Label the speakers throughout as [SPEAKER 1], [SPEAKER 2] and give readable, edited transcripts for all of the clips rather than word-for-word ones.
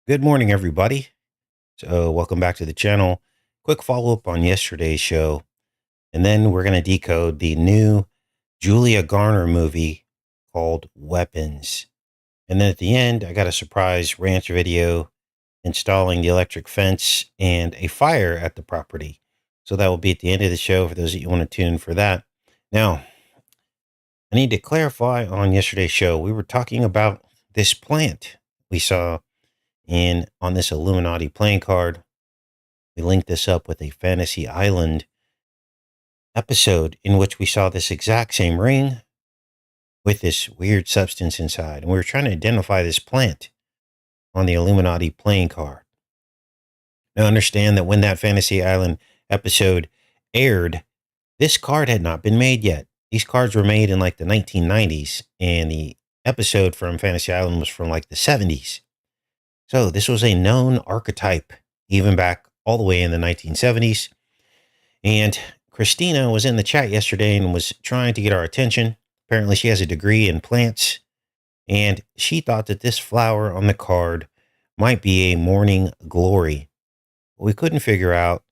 [SPEAKER 1] Good morning, everybody. So, welcome back to the channel. Quick follow up on yesterday's show, and then we're going to decode the new Julia Garner movie called Weapons. And then at the end, I got a surprise ranch video installing the electric fence and a fire at the property. So, that will be at the end of the show for those that you want to tune in for that. Now, I need to clarify on yesterday's show, we were talking about this plant we saw on this Illuminati playing card. We linked this up with a Fantasy Island episode in which we saw this exact same ring with this weird substance inside. And we were trying to identify this plant on the Illuminati playing card. Now, understand that when that Fantasy Island episode aired, this card had not been made yet. These cards were made in like the 1990s, and the episode from Fantasy Island was from like the 70s. So this was a known archetype, even back all the way in the 1970s. And Christina was in the chat yesterday and was trying to get our attention. Apparently she has a degree in plants, and she thought that this flower on the card might be a morning glory. What we couldn't figure out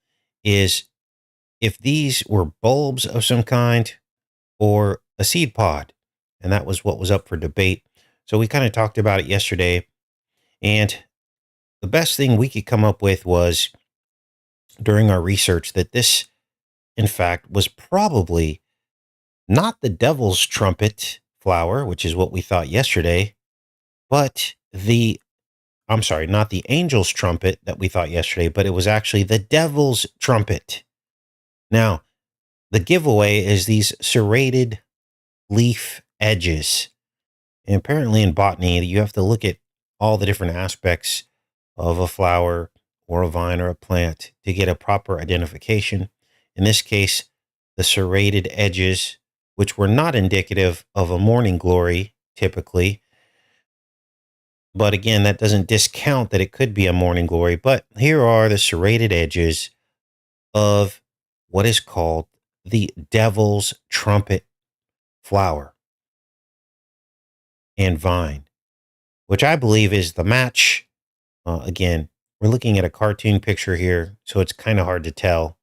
[SPEAKER 1] is if these were bulbs of some kind or a seed pod. And that was what was up for debate. So we kind of talked about it yesterday. And the best thing we could come up with was during our research that this, in fact, was probably not the devil's trumpet flower, which is what we thought yesterday, but not the angel's trumpet that we thought yesterday, but it was actually the devil's trumpet. Now, the giveaway is these serrated leaf edges. And apparently in botany, you have to look at all the different aspects of a flower or a vine or a plant to get a proper identification. In this case, the serrated edges, which were not indicative of a morning glory typically. But again, that doesn't discount that it could be a morning glory. But here are the serrated edges of what is called the devil's trumpet flower and vine, which I believe is the match. Again, we're looking at a cartoon picture here, so it's kind of hard to tell.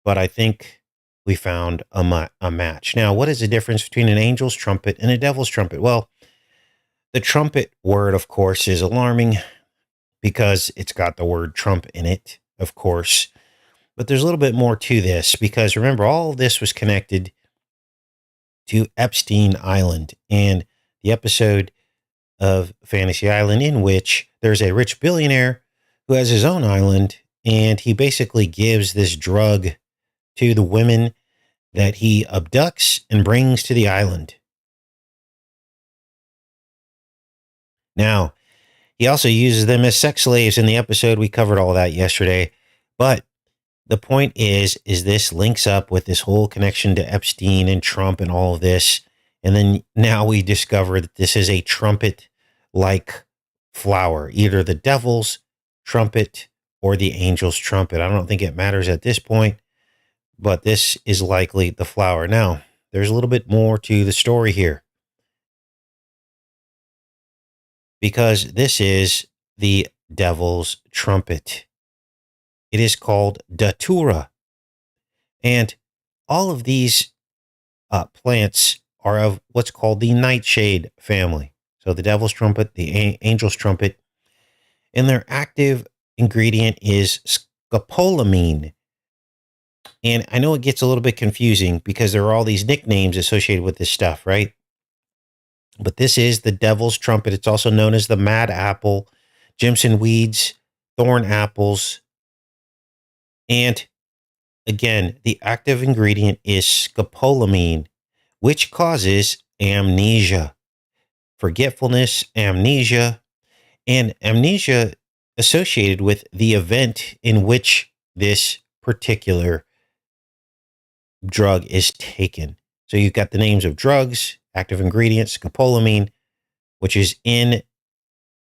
[SPEAKER 1] But I think we found a match. Now, what is the difference between an angel's trumpet and a devil's trumpet? Well, the trumpet word, of course, is alarming because it's got the word Trump in it, of course. But there's a little bit more to this because remember, all of this was connected to Epstein Island and the episode of Fantasy Island in which there's a rich billionaire who has his own island, and he basically gives this drug to the women that he abducts and brings to the island. Now, he also uses them as sex slaves in the episode. We covered all that yesterday. But the point is this links up with this whole connection to Epstein and Trump and all of this. And then now we discover that this is a trumpet-like flower, either the devil's trumpet or the angel's trumpet. I don't think it matters at this point, but this is likely the flower. Now, there's a little bit more to the story here, because this is the devil's trumpet. It is called Datura. And all of these plants are of what's called the nightshade family. So the devil's trumpet, the angel's trumpet, and their active ingredient is scopolamine. And I know it gets a little bit confusing because there are all these nicknames associated with this stuff, right? But this is the devil's trumpet. It's also known as the mad apple, Jimson weeds, thorn apples. And again, the active ingredient is scopolamine, which causes amnesia, forgetfulness, amnesia, and amnesia associated with the event in which this particular drug is taken. So you've got the names of drugs, active ingredients, scopolamine, which is in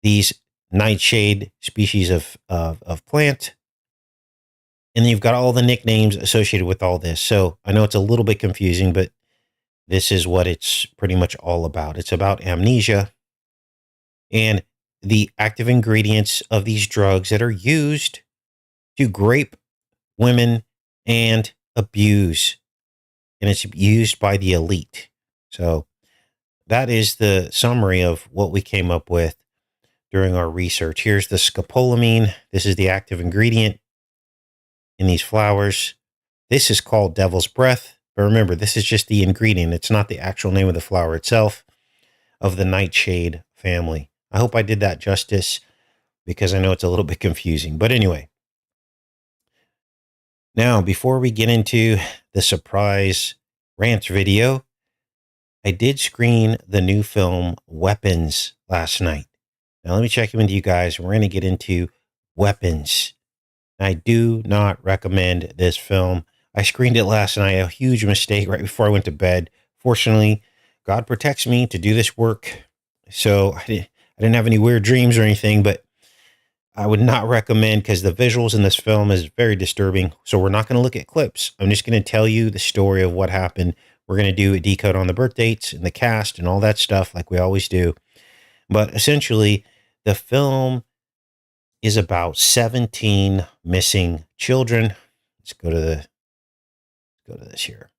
[SPEAKER 1] these nightshade species of plant. And then you've got all the nicknames associated with all this. So I know it's a little bit confusing, but this is what it's pretty much all about. It's about amnesia. And the active ingredients of these drugs that are used to grape women and abuse. And it's used by the elite. So that is the summary of what we came up with during our research. Here's the scopolamine. This is the active ingredient in these flowers. This is called devil's breath. But remember, this is just the ingredient. It's not the actual name of the flower itself, of the nightshade family. I hope I did that justice, because I know it's a little bit confusing. But anyway, now before we get into the surprise rant video, I did screen the new film Weapons last night. Now let me check in with you guys. We're going to get into Weapons. I do not recommend this film. I screened it last night, a huge mistake right before I went to bed. Fortunately, God protects me to do this work, so I didn't have any weird dreams or anything, but I would not recommend, because the visuals in this film is very disturbing. So we're not going to look at clips. I'm just going to tell you the story of what happened. We're going to do a decode on the birth dates and the cast and all that stuff like we always do. But essentially, the film is about 17 missing children. Let's go to this here.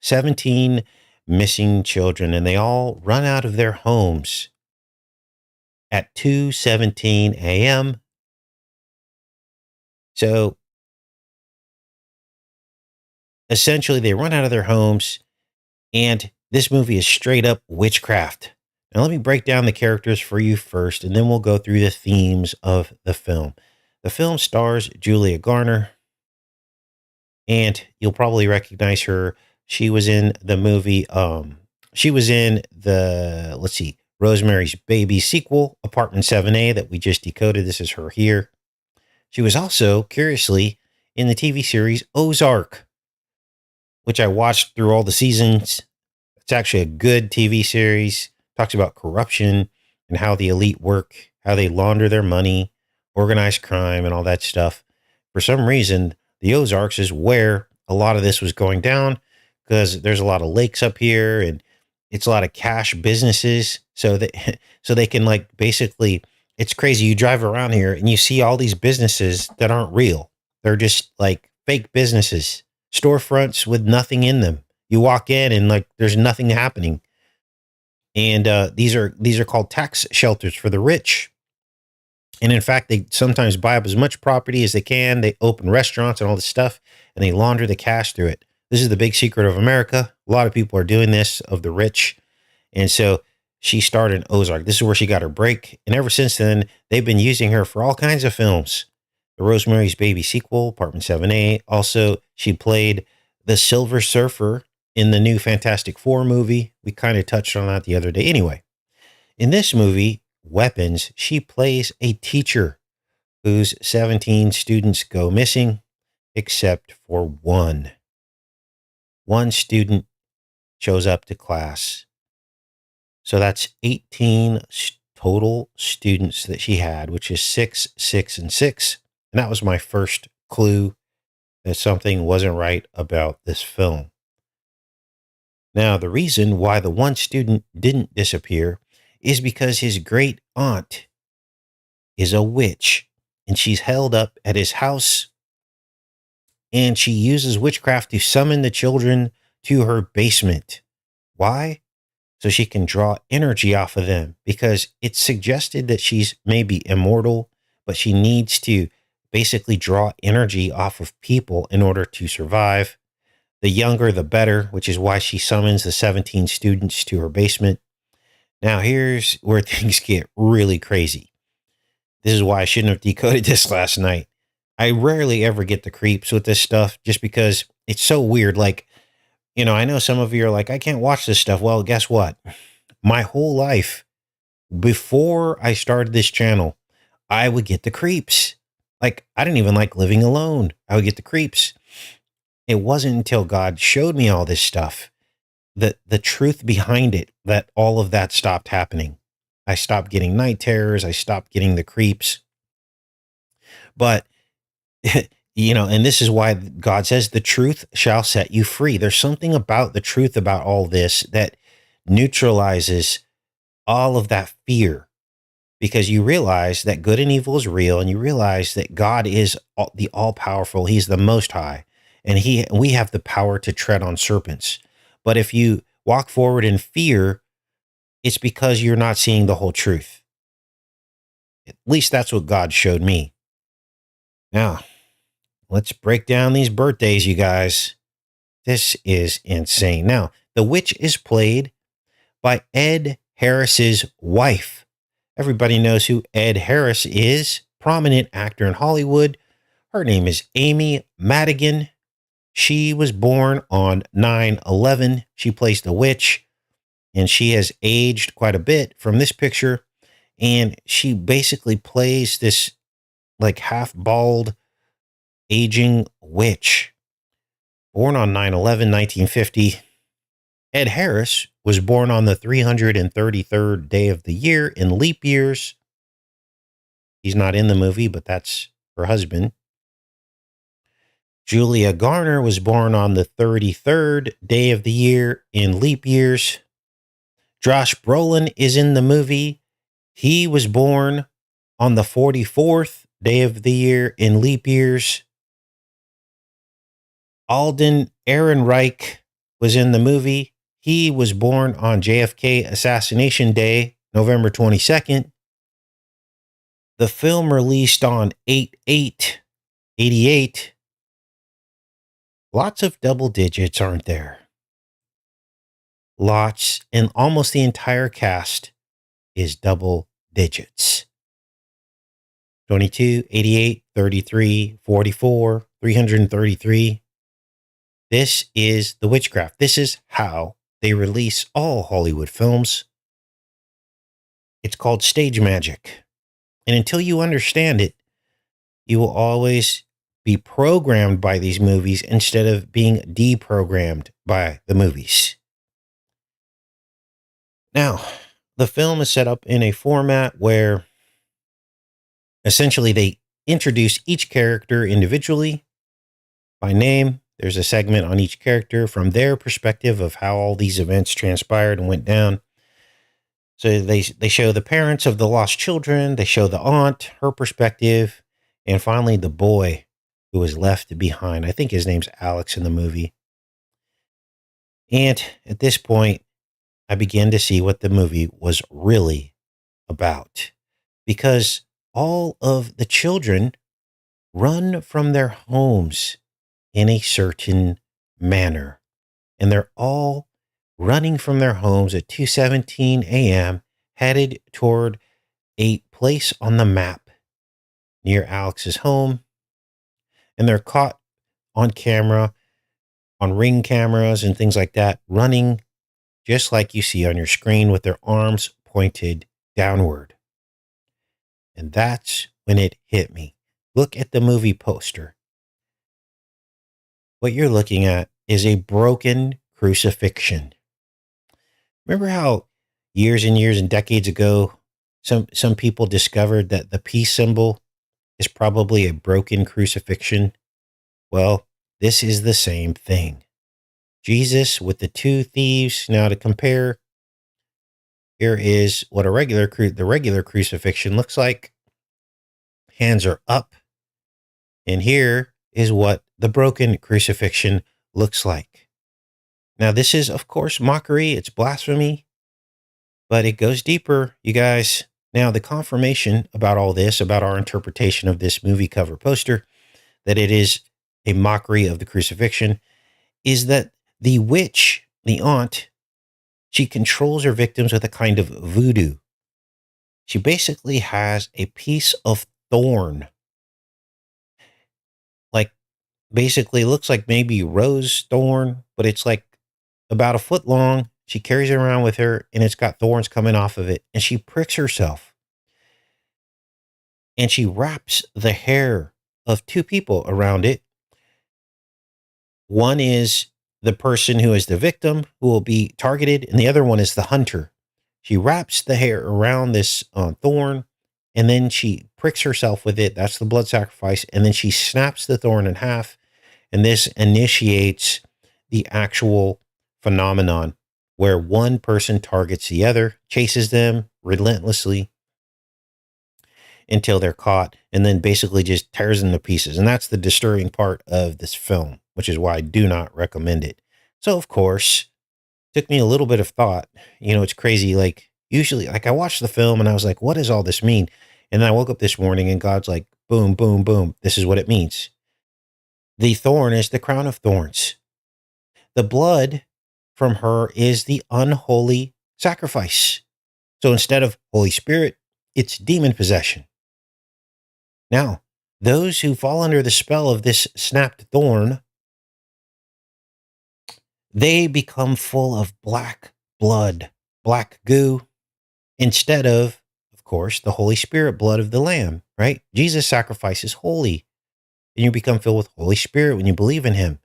[SPEAKER 1] 17 missing children, and they all run out of their homes at 2:17 a.m. So essentially, they run out of their homes, and this movie is straight up witchcraft. Now, let me break down the characters for you first, and then we'll go through the themes of the film. The film stars Julia Garner, and you'll probably recognize her. She was in the movie. She was in the, let's see, Rosemary's Baby sequel, Apartment 7A, that we just decoded. This is her here. She was also, curiously, in the TV series Ozark, which I watched through all the seasons. It's actually a good TV series. Talks about corruption and how the elite work, how they launder their money, organized crime, and all that stuff. For some reason, the Ozarks is where a lot of this was going down, because there's a lot of lakes up here, and it's a lot of cash businesses. So they can, like, basically, it's crazy. You drive around here and you see all these businesses that aren't real. They're just like fake businesses, storefronts with nothing in them. You walk in and, like, there's nothing happening. And these are called tax shelters for the rich. And in fact, they sometimes buy up as much property as they can. They open restaurants and all this stuff, and they launder the cash through it. This is the big secret of America. A lot of people are doing this, of the rich. And so she starred in Ozark. This is where she got her break. And ever since then, they've been using her for all kinds of films. The Rosemary's Baby sequel, Apartment 7A. Also, she played the Silver Surfer in the new Fantastic Four movie. We kind of touched on that the other day. Anyway, in this movie, Weapons, she plays a teacher whose 17 students go missing, except for one. One student shows up to class. So that's 18 total students that she had, which is 6, 6, and 6. And that was my first clue that something wasn't right about this film. Now, the reason why the one student didn't disappear is because his great aunt is a witch, and she's held up at his house, and she uses witchcraft to summon the children to her basement. Why? So she can draw energy off of them, because it's suggested that she's maybe immortal, but she needs to basically draw energy off of people in order to survive. The younger, the better, which is why she summons the 17 students to her basement. Now, here's where things get really crazy. This is why I shouldn't have decoded this last night. I rarely ever get the creeps with this stuff, just because it's so weird. Like, you know, I know some of you are like, I can't watch this stuff. Well, guess what? My whole life, before I started this channel, I would get the creeps. Like, I didn't even like living alone. I would get the creeps. It wasn't until God showed me all this stuff, that the truth behind it, that all of that stopped happening. I stopped getting night terrors. I stopped getting the creeps. But, you know, and this is why God says the truth shall set you free. There's something about the truth about all this that neutralizes all of that fear. because you realize that good and evil is real, and you realize that God is the all powerful. He's the most high, and we have the power to tread on serpents. But if you walk forward in fear, it's because you're not seeing the whole truth. At least that's what God showed me. Now, let's break down these birthdays, you guys. This is insane. Now, the witch is played by Ed Harris's wife. Everybody knows who Ed Harris is, prominent actor in Hollywood. Her name is Amy Madigan. She was born on 9/11. She plays the witch, and she has aged quite a bit from this picture. And she basically plays this like half bald, aging witch. Born on 9/11, 1950. Ed Harris was born on the 333rd day of the year in leap years. He's not in the movie, but that's her husband. Julia Garner was born on the 33rd day of the year in leap years. Josh Brolin is in the movie. He was born on the 44th day of the year in leap years. Alden Ehrenreich was in the movie. He was born on JFK Assassination Day, November 22nd. The film released on 8/8/88. Lots of double digits, aren't there? Lots, and almost the entire cast is double digits. 22, 88, 33, 44, 333. This is the witchcraft. This is how they release all Hollywood films. It's called stage magic. And until you understand it, you will always be programmed by these movies instead of being deprogrammed by the movies. Now, the film is set up in a format where essentially they introduce each character individually by name. There's a segment on each character from their perspective of how all these events transpired and went down. So they show the parents of the lost children. They show the aunt, her perspective, and finally the boy who was left behind. I think his name's Alex in the movie. And at this point, I began to see what the movie was really about, because all of the children run from their homes in a certain manner, and they're all running from their homes at 2:17 a.m., headed toward a place on the map near Alex's home. And they're caught on camera, on Ring cameras and things like that, running just like you see on your screen with their arms pointed downward. And that's when it hit me. Look at the movie poster. What you're looking at is a broken crucifixion. Remember how years and years and decades ago, some people discovered that the peace symbol is probably a broken crucifixion? Well, this is the same thing. Jesus with the two thieves. Now to compare, here is what the regular crucifixion looks like. Hands are up. And here is what the broken crucifixion looks like. Now this is, of course, mockery. It's blasphemy. But it goes deeper, you guys. Now, the confirmation about all this, about our interpretation of this movie cover poster, that it is a mockery of the crucifixion, is that the witch, the aunt, she controls her victims with a kind of voodoo. She basically has a piece of thorn, like basically looks like maybe rose thorn, but it's like about a foot long. She carries it around with her, and it's got thorns coming off of it, and she pricks herself. And she wraps the hair of two people around it. One is the person who is the victim, who will be targeted, and the other one is the hunter. She wraps the hair around this thorn, and then she pricks herself with it. That's the blood sacrifice. And then she snaps the thorn in half, and this initiates the actual phenomenon where one person targets the other, chases them relentlessly, until they're caught, and then basically just tears them to pieces. And that's the disturbing part of this film, which is why I do not recommend it. So, of course, took me a little bit of thought. It's crazy. Like, usually, like, I watched the film and I was like, what does all this mean? And then I woke up this morning and God's like, boom, boom, boom. This is what it means. The thorn is the crown of thorns. The blood from her is the unholy sacrifice. So instead of Holy Spirit, it's demon possession. Now, those who fall under the spell of this snapped thorn, they become full of black blood, black goo, instead of course, the Holy Spirit blood of the Lamb, right? Jesus' sacrifice is holy, and you become filled with Holy Spirit when you believe in him.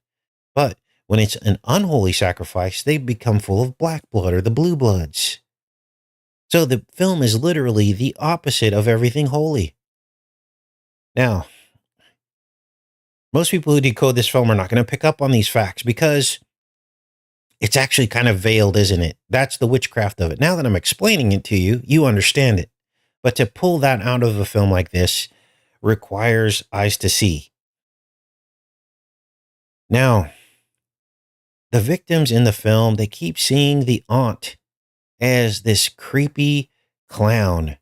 [SPEAKER 1] But when it's an unholy sacrifice, they become full of black blood or the blue bloods. So the film is literally the opposite of everything holy. Now, most people who decode this film are not going to pick up on these facts because it's actually kind of veiled, isn't it? That's the witchcraft of it. Now that I'm explaining it to you, you understand it. But to pull that out of a film like this requires eyes to see. Now, the victims in the film, they keep seeing the aunt as this creepy clown.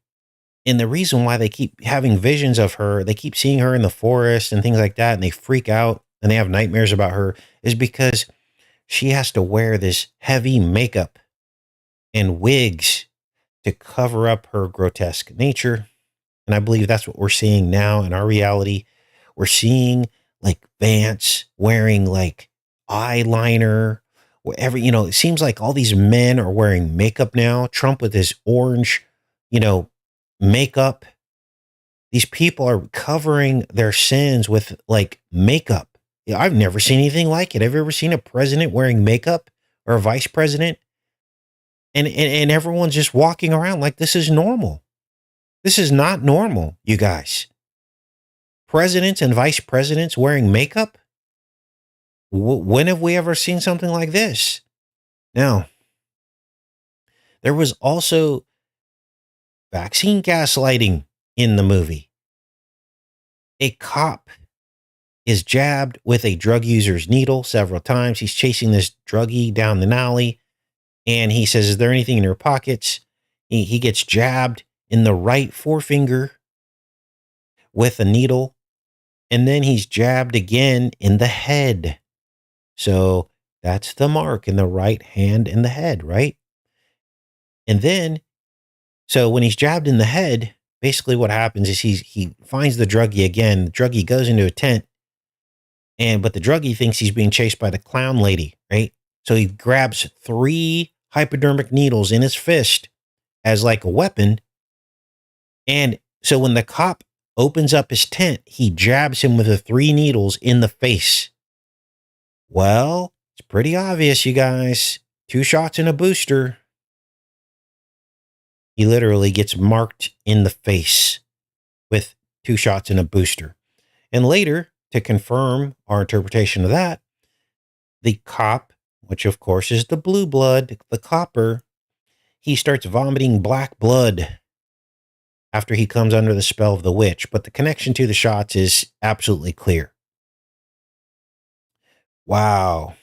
[SPEAKER 1] And the reason why they keep having visions of her, they keep seeing her in the forest and things like that, and they freak out and they have nightmares about her, is because she has to wear this heavy makeup and wigs to cover up her grotesque nature. And I believe that's what we're seeing now in our reality. We're seeing like Vance wearing like eyeliner, whatever, it seems like all these men are wearing makeup now. Trump with his orange, makeup. These people are covering their sins with like makeup. I've never seen anything like it. Have you ever seen a president wearing makeup or a vice president? And everyone's just walking around like this is normal. This is not normal, you guys. Presidents and vice presidents wearing makeup? When have we ever seen something like this? Now, there was also vaccine gaslighting in the movie. A cop is jabbed with a drug user's needle several times. He's chasing this druggie down the alley, and he says, "Is there anything in your pockets?" He gets jabbed in the right forefinger with a needle, and then he's jabbed again in the head. So that's the mark in the right hand and the head, right? And then, so when he's jabbed in the head, basically what happens is he finds the druggie again. The druggie goes into a tent, but the druggie thinks he's being chased by the clown lady, right? So he grabs 3 hypodermic needles in his fist as like a weapon. And so when the cop opens up his tent, he jabs him with the 3 needles in the face. Well, it's pretty obvious, you guys. 2 shots in a booster. He literally gets marked in the face with 2 shots in a booster. And later, to confirm our interpretation of that, the cop, which of course is the blue blood, the copper, he starts vomiting black blood after he comes under the spell of the witch. But the connection to the shots is absolutely clear. Wow.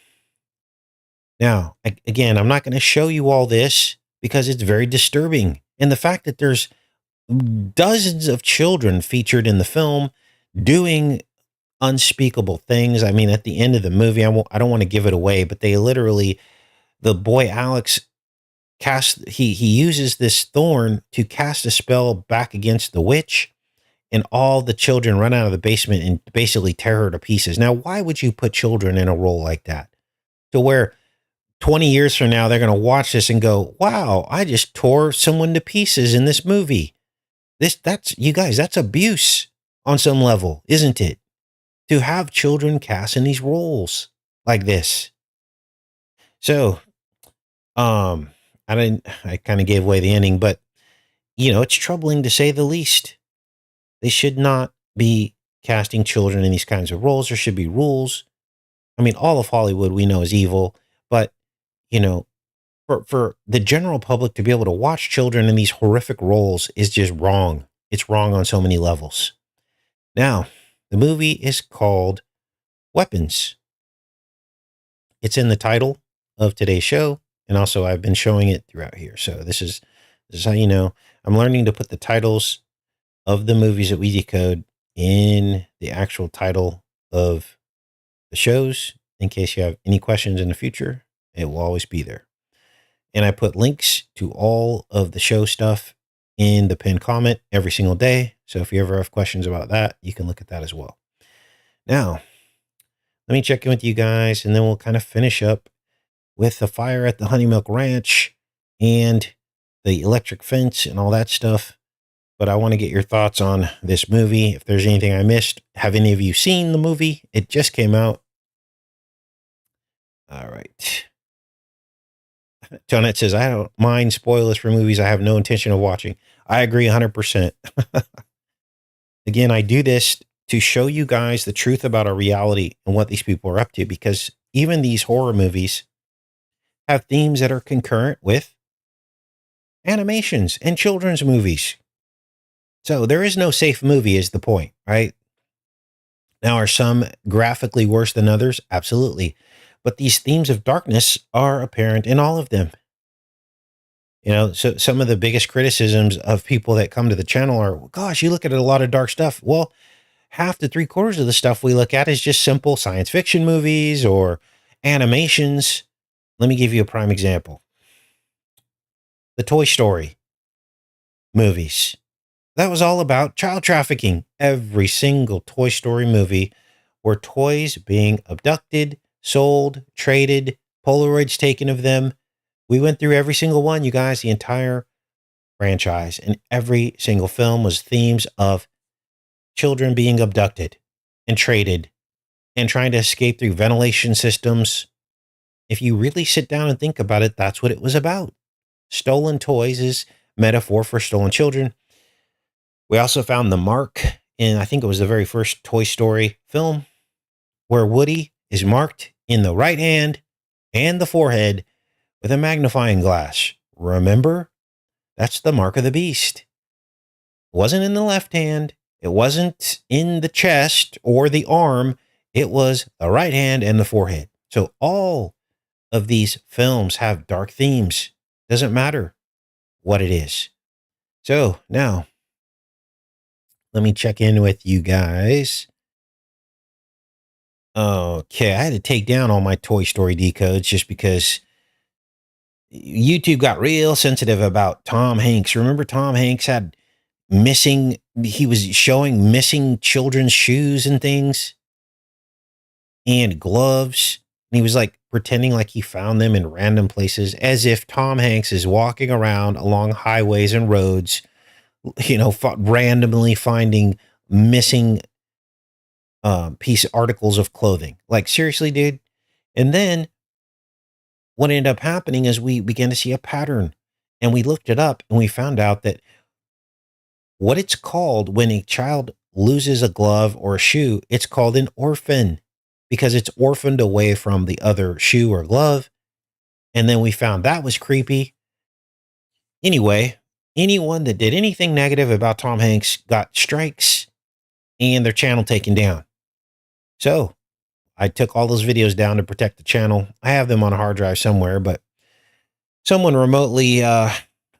[SPEAKER 1] Now, again, I'm not going to show you all this because it's very disturbing. And the fact that there's dozens of children featured in the film doing unspeakable things. I mean, at the end of the movie, I don't want to give it away, but they literally, the boy Alex he uses this thorn to cast a spell back against the witch, and all the children run out of the basement and basically tear her to pieces. Now, why would you put children in a role like that? To where 20 years from now, they're going to watch this and go, wow, I just tore someone to pieces in this movie. You guys, that's abuse on some level, isn't it? To have children cast in these roles like this. So, I kind of gave away the ending, but it's troubling to say the least. They should not be casting children in these kinds of roles. There should be rules. I mean, all of Hollywood we know is evil, but for the general public to be able to watch children in these horrific roles is just wrong. it's wrong on so many levels. Now, the movie is called Weapons. It's in the title of today's show, and also I've been showing it throughout here. So this is how you know I'm learning to put the titles of the movies that we decode in the actual title of the shows in case you have any questions in the future. It will always be there. And I put links to all of the show stuff in the pinned comment every single day. So if you ever have questions about that, you can look at that as well. Now, let me check in with you guys, and then we'll kind of finish up with the fire at the Honey Milk Ranch and the electric fence and all that stuff. But I want to get your thoughts on this movie. If there's anything I missed, have any of you seen the movie? It just came out. All right. Tonette says, I don't mind spoilers for movies I have no intention of watching. I agree 100%. Again, I do this to show you guys the truth about our reality and what these people are up to, because even these horror movies have themes that are concurrent with animations and children's movies. So there is no safe movie is the point, right? Now, are some graphically worse than others? Absolutely. But these themes of darkness are apparent in all of them. You know, so some of the biggest criticisms of people that come to the channel are, gosh, you look at a lot of dark stuff. Well, half to 3/4 of the stuff we look at is just simple science fiction movies or animations. Let me give you a prime example. The Toy Story movies. That was all about child trafficking. Every single Toy Story movie were toys being abducted, sold, traded, Polaroids taken of them. We went through every single one, you guys, the entire franchise. And every single film was themes of children being abducted and traded and trying to escape through ventilation systems. If you really sit down and think about it, that's what it was about. Stolen toys is metaphor for stolen children. We also found the mark in, I think it was the very first Toy Story film, where Woody is marked in the right hand and the forehead with a magnifying glass. Remember? That's the mark of the beast. It wasn't in the left hand. It wasn't in the chest or the arm. It was the right hand and the forehead. So all of these films have dark themes. Doesn't matter what it is. So now, let me check in with you guys. Okay, I had to take down all my Toy Story decodes just because YouTube got real sensitive about Tom Hanks. Remember Tom Hanks had he was showing missing children's shoes and things and gloves. And he was like pretending like he found them in random places, as if Tom Hanks is walking around along highways and roads, you know, randomly finding missing articles of clothing. Like, seriously, dude. And then what ended up happening is we began to see a pattern, and we looked it up, and we found out that what it's called when a child loses a glove or a shoe, it's called an orphan, because it's orphaned away from the other shoe or glove. And then we found that was creepy. Anyway, anyone that did anything negative about Tom Hanks got strikes and their channel taken down. So I took all those videos down to protect the channel. I have them on a hard drive somewhere, but someone remotely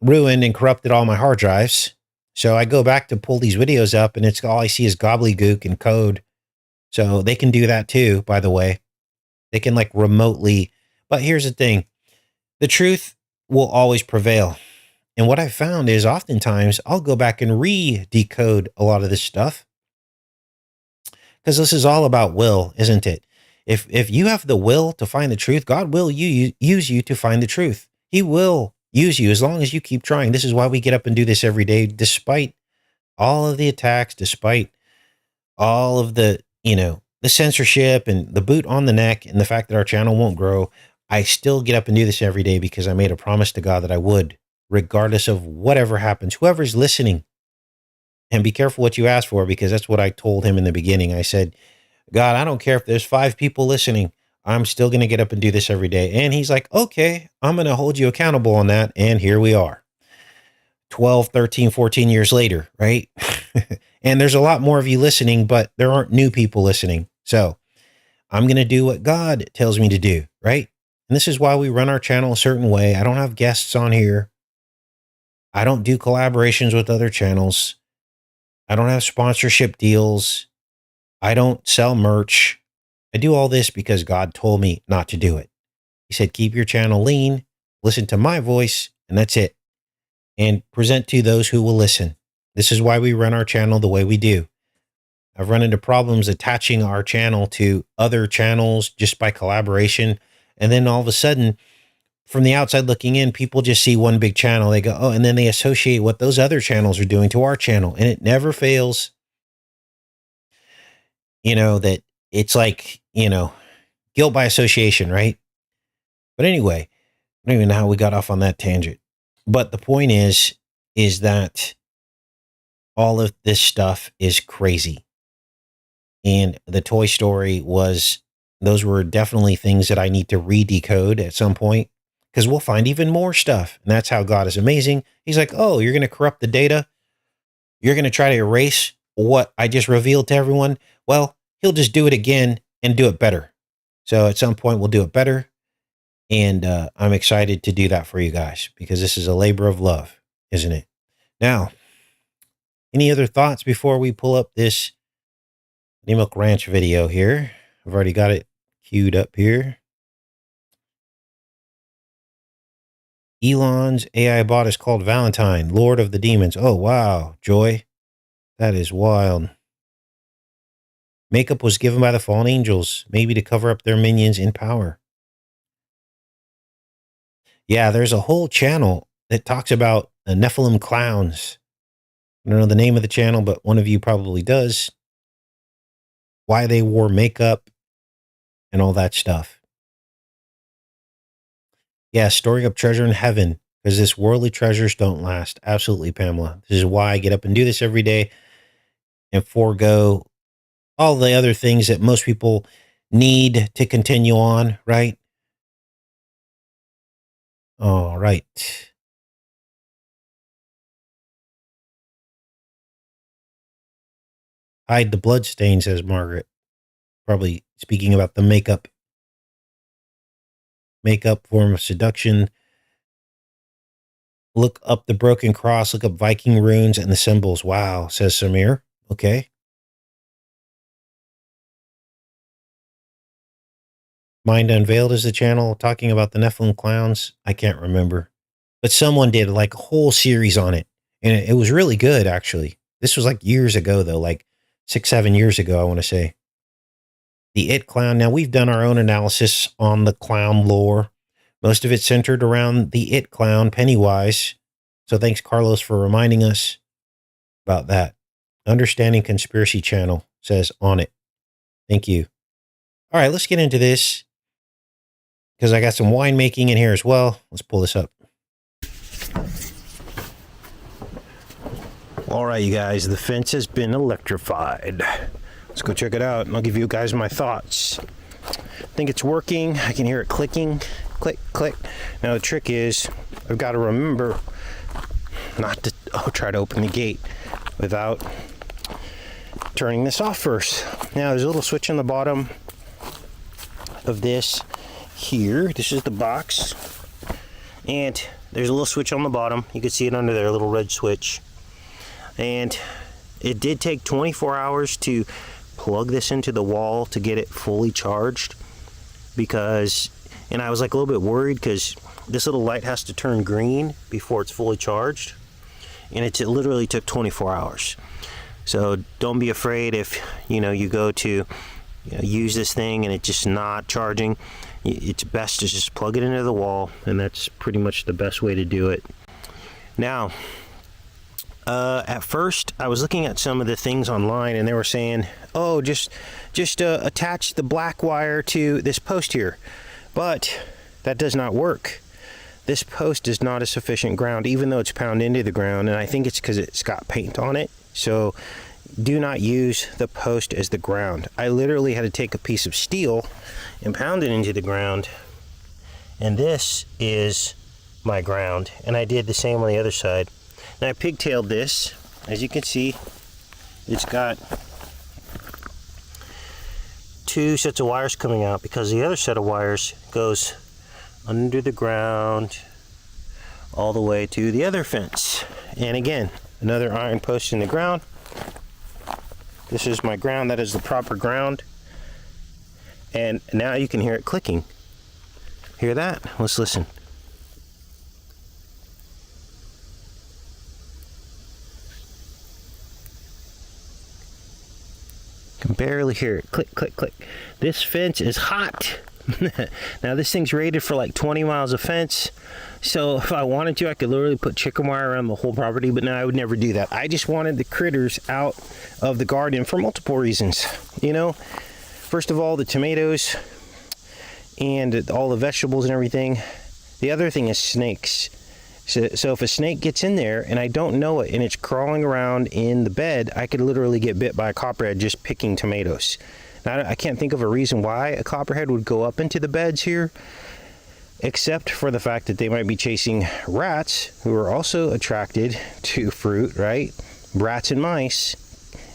[SPEAKER 1] ruined and corrupted all my hard drives. So I go back to pull these videos up, and it's all I see is gobbledygook and code. So they can do that too, by the way. They can like remotely. But here's the thing. The truth will always prevail. And what I found is oftentimes I'll go back and re-decode a lot of this stuff, because this is all about will, isn't it? If you have the will to find the truth, God will use you to find the truth. He will use you as long as you keep trying. This is why we get up and do this every day, despite all of the attacks, despite all of the, the censorship and the boot on the neck and the fact that our channel won't grow. I still get up and do this every day because I made a promise to God that I would, regardless of whatever happens, whoever's listening. And be careful what you ask for, because that's what I told him in the beginning. I said, God, I don't care if there's 5 people listening. I'm still going to get up and do this every day. And he's like, okay, I'm going to hold you accountable on that. And here we are. 12, 13, 14 years later, right? And there's a lot more of you listening, but there aren't new people listening. So I'm going to do what God tells me to do, right? And this is why we run our channel a certain way. I don't have guests on here. I don't do collaborations with other channels. I don't have sponsorship deals. I don't sell merch. I do all this because God told me not to do it. He said, keep your channel lean, listen to my voice, and that's it. And present to those who will listen. This is why we run our channel the way we do. I've run into problems attaching our channel to other channels just by collaboration. And then all of a sudden, from the outside looking in, people just see one big channel. They go, oh, and then they associate what those other channels are doing to our channel. And it never fails. That it's like, guilt by association, right? But anyway, I don't even know how we got off on that tangent. But the point is that all of this stuff is crazy. And the Toy Story those were definitely things that I need to re-decode at some point, because we'll find even more stuff. And that's how God is amazing. He's like, oh, you're going to corrupt the data? You're going to try to erase what I just revealed to everyone? Well, he'll just do it again and do it better. So at some point we'll do it better. And I'm excited to do that for you guys, because this is a labor of love, isn't it? Now, any other thoughts before we pull up this Milk Ranch video here? I've already got it queued up here. Elon's AI bot is called Valentine, Lord of the Demons. Oh, wow, Joy. That is wild. Makeup was given by the fallen angels, maybe to cover up their minions in power. Yeah, there's a whole channel that talks about the Nephilim clowns. I don't know the name of the channel, but one of you probably does. Why they wore makeup and all that stuff. Yeah, storing up treasure in heaven, because this worldly treasures don't last. Absolutely, Pamela. This is why I get up and do this every day and forego all the other things that most people need to continue on, right? All right. Hide the blood stain, says Margaret. Probably speaking about the makeup form of seduction. Look up the broken cross, look up Viking runes and the symbols. Wow, says Samir. Okay. Mind Unveiled is the channel talking about the Nephilim clowns. I can't remember, but someone did like a whole series on it, and it was really good, actually. This was like years ago, though, like 6-7 years ago, I want to say. The It Clown. Now, we've done our own analysis on the clown lore. Most of it centered around the It Clown, Pennywise. So thanks, Carlos, for reminding us about that. Understanding Conspiracy Channel says on it. Thank you. All right, let's get into this, because I got some winemaking in here as well. Let's pull this up. All right, you guys, the fence has been electrified. Let's go check it out, and I'll give you guys my thoughts. I think it's working. I can hear it clicking. Click, click. Now, the trick is I've got to remember not to try to open the gate without turning this off first. Now, there's a little switch on the bottom of this here. This is the box, and there's a little switch on the bottom. You can see it under there, a little red switch. And it did take 24 hours to plug this into the wall to get it fully charged, and I was like a little bit worried because this little light has to turn green before it's fully charged, and it literally took 24 hours. So don't be afraid if you go to use this thing and it's just not charging. It's best to just plug it into the wall, and that's pretty much the best way to do it. Now, at first I was looking at some of the things online, and they were saying, oh, just attach the black wire to this post here. But that does not work. This post is not a sufficient ground, even though it's pounded into the ground, and I think it's because it's got paint on it. So do not use the post as the ground. I literally had to take a piece of steel and pound it into the ground, and this is my ground, and I did the same on the other side. And I pigtailed this. As you can see, it's got 2 sets of wires coming out because the other set of wires goes under the ground all the way to the other fence. And again, another iron post in the ground. This is my ground. That is the proper ground. And now you can hear it clicking. Hear that? Let's listen. Can barely hear it. Click, click, click. This fence is hot. Now this thing's rated for like 20 miles of fence. So if I wanted to, I could literally put chicken wire around the whole property, but no, I would never do that. I just wanted the critters out of the garden for multiple reasons. You know, first of all, the tomatoes and all the vegetables and everything. The other thing is snakes. So if a snake gets in there and I don't know it and it's crawling around in the bed, I could literally get bit by a copperhead just picking tomatoes. Now, I can't think of a reason why a copperhead would go up into the beds here, except for the fact that they might be chasing rats who are also attracted to fruit, right? Rats and mice.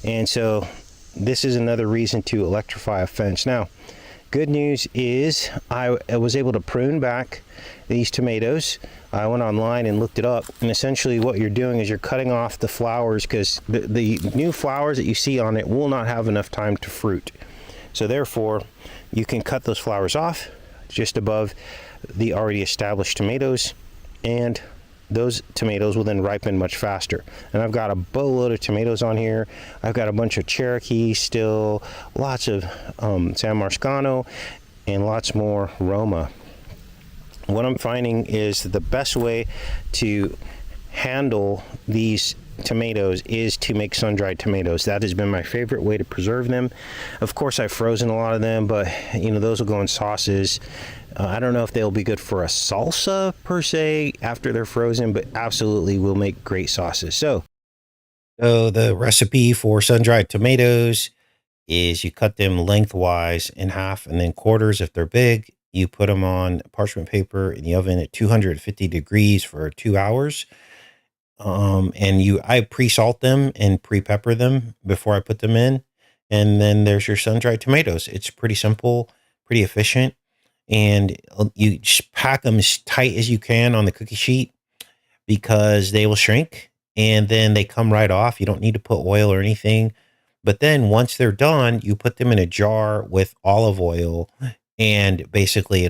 [SPEAKER 1] And so this is another reason to electrify a fence. Now, good news is I was able to prune back these tomatoes. I went online and looked it up, and essentially what you're doing is you're cutting off the flowers because the new flowers that you see on it will not have enough time to fruit. So therefore, you can cut those flowers off just above the already established tomatoes, and those tomatoes will then ripen much faster. And I've got a boatload of tomatoes on here. I've got a bunch of Cherokee still, lots of San Marzano, and lots more Roma. What I'm finding is that the best way to handle these tomatoes is to make sun-dried tomatoes. That has been my favorite way to preserve them. Of course, I've frozen a lot of them, but you know, those will go in sauces. I don't know if they'll be good for a salsa per se after they're frozen, but absolutely will make great sauces. So the recipe for sun-dried tomatoes is you cut them lengthwise in half and then quarters if they're big. You put them on parchment paper in the oven at 250 degrees for 2 hours. I pre-salt them and pre-pepper them before I put them in. And then there's your sun-dried tomatoes. It's pretty simple, pretty efficient. And you just pack them as tight as you can on the cookie sheet because they will shrink and then they come right off. You don't need to put oil or anything. But then once they're done, you put them in a jar with olive oil, and basically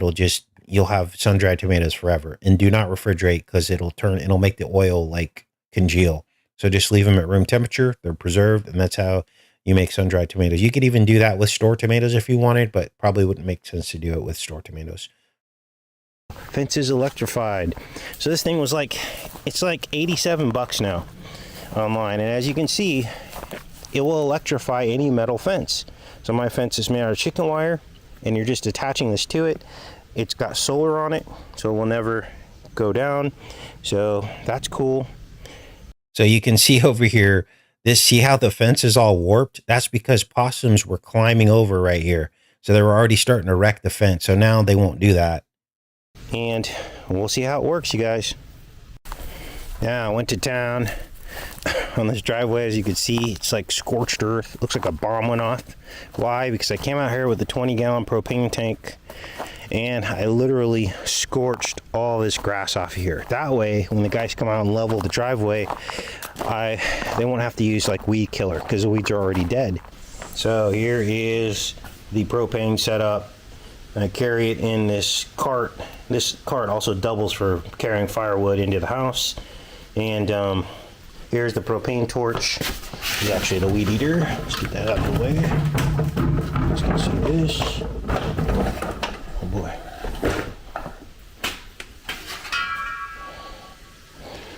[SPEAKER 1] you'll have sun-dried tomatoes forever. And do not refrigerate because it'll make the oil like congeal. So just leave them at room temperature. They're preserved, and that's how you make sun-dried tomatoes. You could even do that with store tomatoes if you wanted, but probably wouldn't make sense to do it with store tomatoes. Fence is electrified. So this thing was it's like $87 now online. And as you can see, it will electrify any metal fence. So my fence is made out of chicken wire, and you're just attaching this to it. It's got solar on it, so it will never go down. So that's cool. So you can see over here, see how the fence is all warped? That's because possums were climbing over right here. So they were already starting to wreck the fence. So now they won't do that. And we'll see how it works, you guys. Now I went to town on this driveway. As you can see, it's like scorched earth. Looks like a bomb went off. Why? Because I came out here with a 20-gallon propane tank and I literally scorched all this grass off of here. That way, when the guys come out and level the driveway, they won't have to use like weed killer because the weeds are already dead. So here is the propane setup. I carry it in this cart. This cart also doubles for carrying firewood into the house. And here's the propane torch. This is actually the weed eater. Let's get that out of the way. Let's go see this. Oh boy.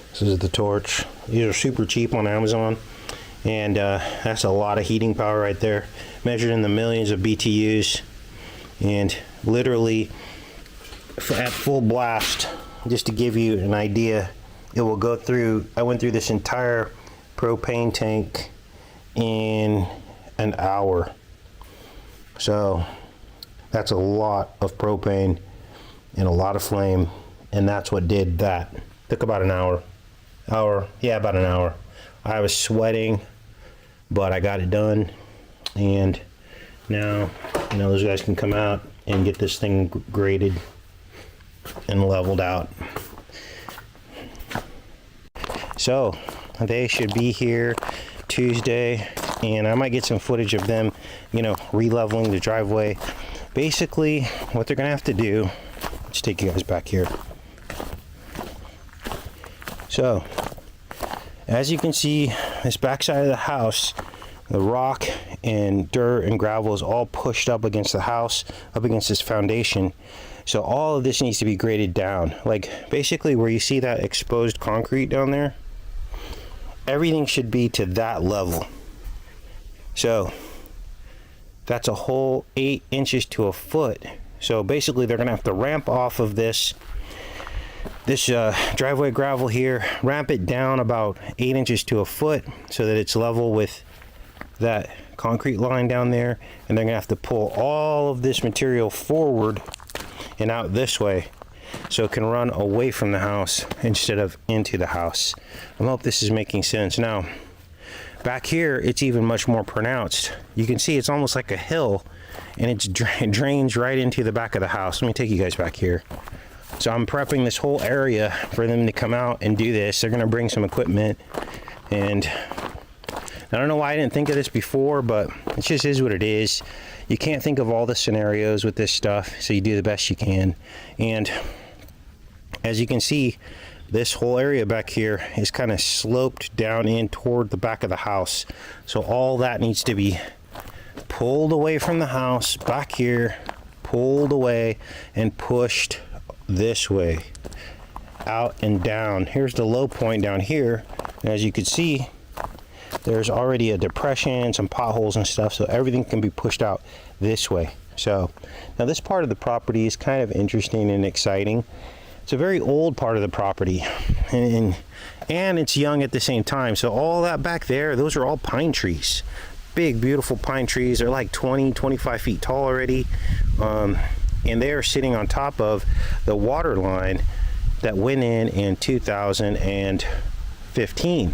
[SPEAKER 1] This is the torch. These are super cheap on Amazon. And that's a lot of heating power right there. Measured in the millions of BTUs. And literally at full blast, just to give you an idea, it will go through, I went through this entire propane tank in an hour. So that's a lot of propane and a lot of flame, and that's what did that. Took about an hour. hour. Yeah, about an hour. I was sweating, but I got it done. And now, you know, those guys can come out and get this thing graded and leveled out. So they should be here Tuesday, and I might get some footage of them, you know, re-leveling the driveway. Basically, what they're gonna have to do, let's take you guys back here. So, as you can see, this backside of the house, the rock and dirt and gravel is all pushed up against the house, up against this foundation. So all of this needs to be graded down. Like basically where you see that exposed concrete down there, everything should be to that level. So that's a whole 8 inches to a foot. So basically they're gonna have to ramp off of this driveway gravel here, ramp it down about 8 inches to a foot so that it's level with that concrete line down there, and they're gonna have to pull all of this material forward and out this way so it can run away from the house instead of into the house. I hope this is making sense. Now back here it's even much more pronounced. You can see it's almost like a hill, and it drains right into the back of the house. Let me take you guys back here. So I'm prepping this whole area for them to come out and do this. They're gonna bring some equipment, and I don't know why I didn't think of this before, but it just is what it is. You can't think of all the scenarios with this stuff, so you do the best you can. And as you can see, this whole area back here is kind of sloped down in toward the back of the house. So all that needs to be pulled away from the house back here, pulled away and pushed this way, out and down. Here's the low point down here. And as you can see, there's already a depression, some potholes and stuff, so everything can be pushed out this way. So now this part of the property is kind of interesting and exciting. It's a very old part of the property, and it's young at the same time. So all that back there, those are all pine trees, big beautiful pine trees. They're like 20-25 feet tall already, and they are sitting on top of the water line that went in 2015.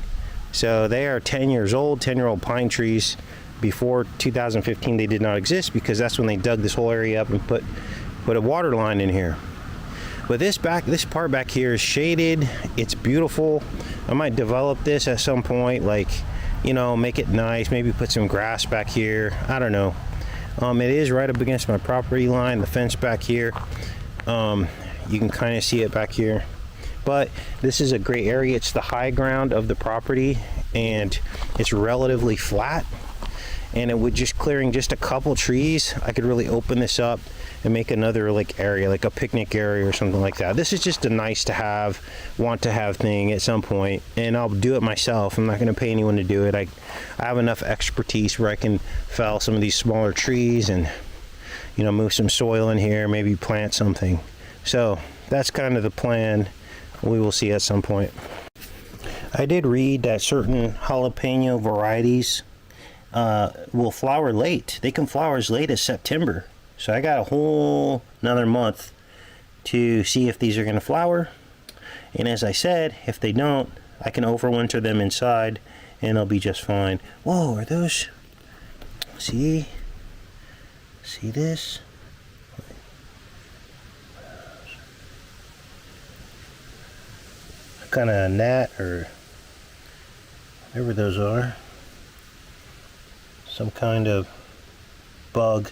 [SPEAKER 1] So they are 10 years old, 10-year-old pine trees. Before 2015, they did not exist because that's when they dug this whole area up and put a water line in here. But this part back here is shaded. It's beautiful. I might develop this at some point, like, you know, make it nice, maybe put some grass back here. I don't know. It is right up against my property line, the fence back here. You can kind of see it back here. But this is a great area. It's the high ground of the property, and it's relatively flat. And it would just clearing just a couple trees, I could really open this up and make another like area, like a picnic area or something like that. This is just a nice to have, want to have thing at some point, and I'll do it myself. I'm not going to pay anyone to do it. I have enough expertise where I can fell some of these smaller trees and, you know, move some soil in here, maybe plant something. So that's kind of the plan. We will see at some point. I did read that certain jalapeno varieties will flower late. They can flower as late as September. So I got a whole another month to see if these are going to flower. And as I said, if they don't, I can overwinter them inside and they'll be just fine. Whoa, are those? See this? Kind of a gnat or whatever those are, some kind of bug,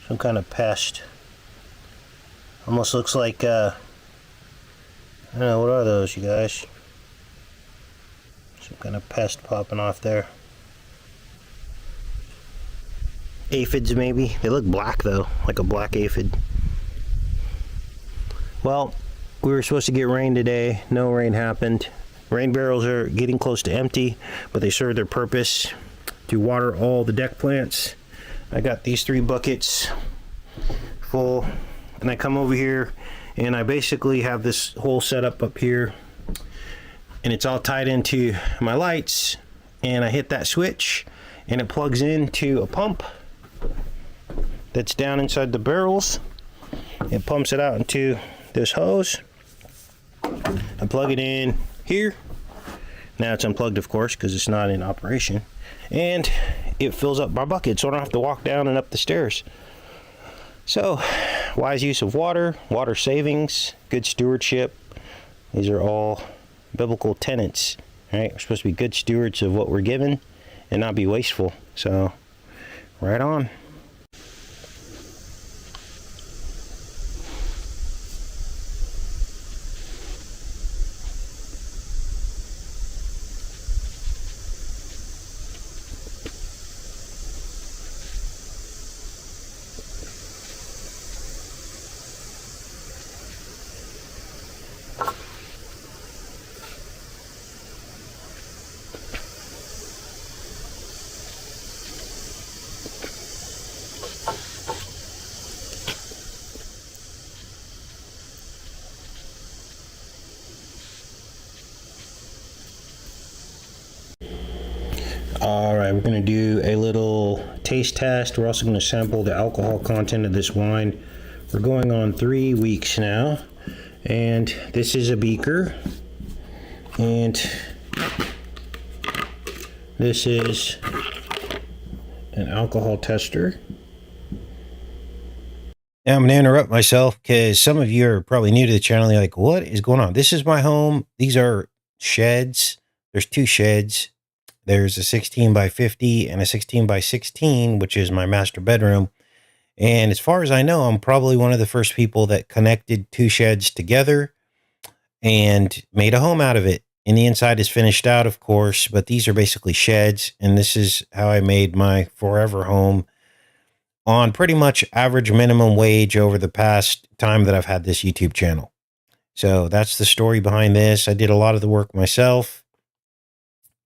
[SPEAKER 1] some kind of pest. Almost looks like I don't know, what are those, you guys? Some kind of pest popping off there. Aphids maybe. They look black though, like a black aphid. Well, we were supposed to get rain today. No rain happened. Rain barrels are getting close to empty, but they serve their purpose to water all the deck plants. I got these 3 buckets full, and I come over here and I basically have this whole setup up here, and it's all tied into my lights, and I hit that switch and it plugs into a pump that's down inside the barrels. It pumps it out into this hose. I plug it in here, Now it's unplugged, of course, because it's not in operation. And it fills up my bucket, so I don't have to walk down and up the stairs. So, wise use of water, water savings, good stewardship. These are all biblical tenets, right? We're supposed to be good stewards of what we're given and not be wasteful. So, right on. All right, we're going to do a little taste test. We're also going to sample the alcohol content of this wine. We're going on 3 weeks now, and this is a beaker, and this is an alcohol tester. Now I'm going to interrupt myself because some of you are probably new to the channel. You're like, what is going on? This is my home. These are sheds. There's 2 sheds. There's a 16 by 50 and a 16 by 16, which is my master bedroom. And as far as I know, I'm probably one of the first people that connected 2 sheds together and made a home out of it. And the inside is finished out, of course, but these are basically sheds. And this is how I made my forever home on pretty much average minimum wage over the past time that I've had this YouTube channel. So that's the story behind this. I did a lot of the work myself.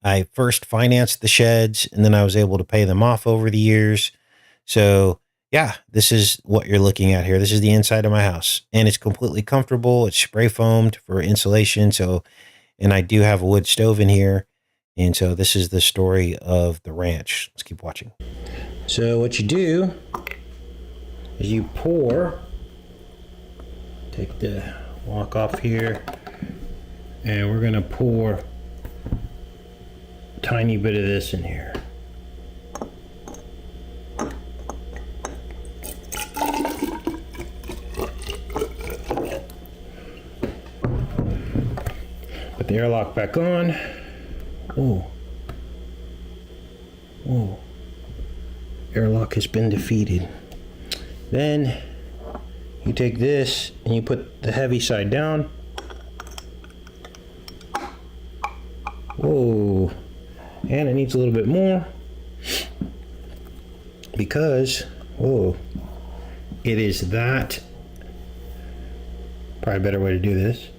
[SPEAKER 1] I first financed the sheds, and then I was able to pay them off over the years. So yeah, this is what you're looking at here. This is the inside of my house, and it's completely comfortable. It's spray foamed for insulation. So, and I do have a wood stove in here. And so this is the story of the ranch. Let's keep watching. So what you do is you pour, take the walk off here, and we're going to pour tiny bit of this in here. Put the airlock back on. Oh. Oh. Airlock has been defeated. Then you take this and you put the heavy side down. Whoa. And it needs a little bit more because, whoa, it is that. Probably a better way to do this.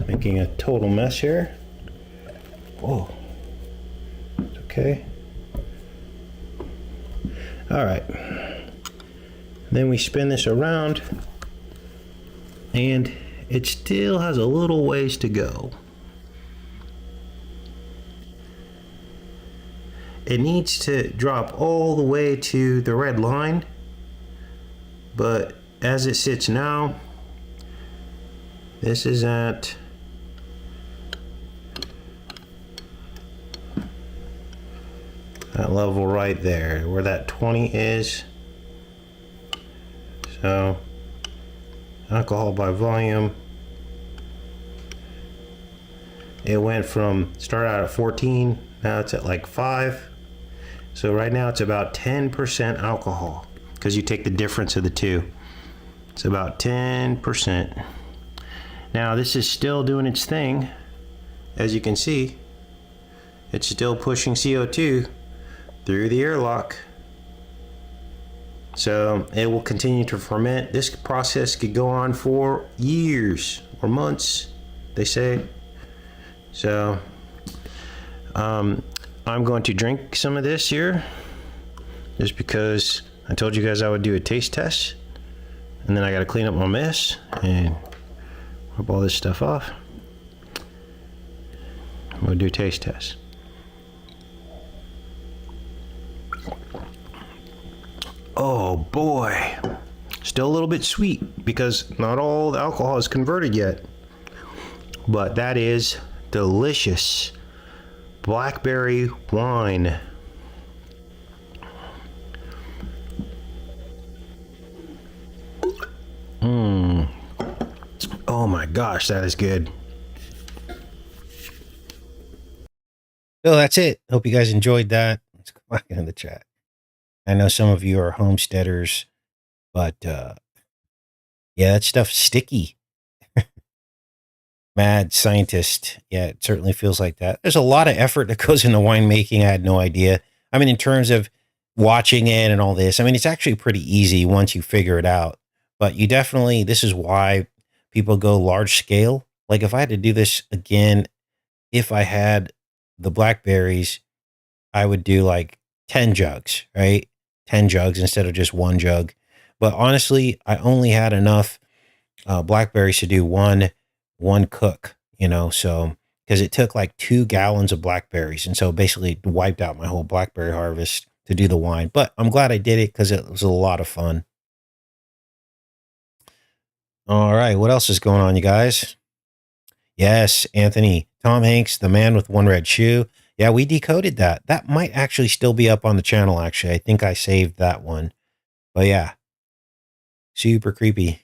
[SPEAKER 1] Making a total mess here. Whoa. It's okay. All right. Then we spin this around, and it still has a little ways to go. It needs to drop all the way to the red line, but as it sits now, this is at that level right there, where that 20 is. So, alcohol by volume. It went from, started out at 14, now it's at like 5. So right now it's about 10% alcohol, because you take the difference of the two. It's about 10%. Now this is still doing its thing. As you can see, it's still pushing CO2 through the airlock. So it will continue to ferment. This process could go on for years or months, they say. So I'm going to drink some of this here, just because I told you guys I would do a taste test, and then I got to clean up my mess and wipe all this stuff off. I'm going to do a taste test. Oh boy, still a little bit sweet because not all the alcohol is converted yet. But that is delicious blackberry wine. Oh my gosh, that is good. So that's it. Hope you guys enjoyed that. Let's go back into the chat. I know some of you are homesteaders, but yeah, that stuff's sticky. Mad scientist. Yeah, it certainly feels like that. There's a lot of effort that goes into winemaking. I had no idea. I mean, in terms of watching it and all this, I mean, it's actually pretty easy once you figure it out. But you definitely, this is why people go large scale. Like if I had to do this again, if I had the blackberries, I would do like 10 jugs, right? 10 jugs instead of just one jug. But honestly, I only had enough blackberries to do one cook, so because it took like 2 gallons of blackberries, and so basically it wiped out my whole blackberry harvest to do the wine. But I'm glad I did it because it was a lot of fun. All right, what else is going on, you guys? Yes, Anthony, Tom Hanks, the man with one red shoe. Yeah, we decoded that. That might actually still be up on the channel. Actually, I think I saved that one. But yeah, super creepy.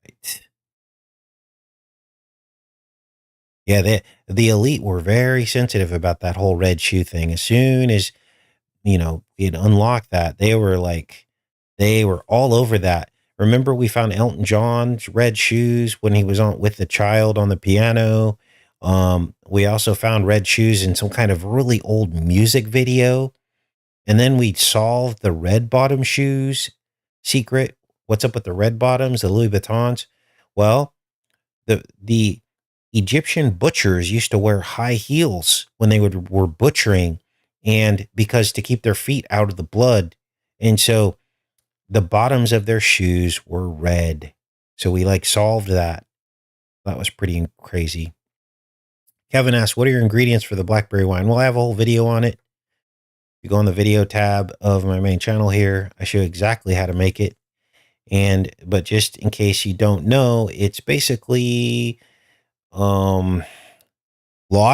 [SPEAKER 1] Right. Yeah, the elite were very sensitive about that whole red shoe thing. As soon as it unlocked that, they were all over that. Remember, we found Elton John's red shoes when he was on with the child on the piano. We also found red shoes in some kind of really old music video, and then we solved the red bottom shoes secret. What's up with the red bottoms, the Louis Vuittons? Well, the Egyptian butchers used to wear high heels when they were butchering, and because to keep their feet out of the blood, and so the bottoms of their shoes were red. So we solved that. That was pretty crazy. Kevin asked, "What are your ingredients for the blackberry wine?" Well, I have a whole video on it. You go on the video tab of my main channel here. I show exactly how to make it. But just in case you don't know, it's basically lot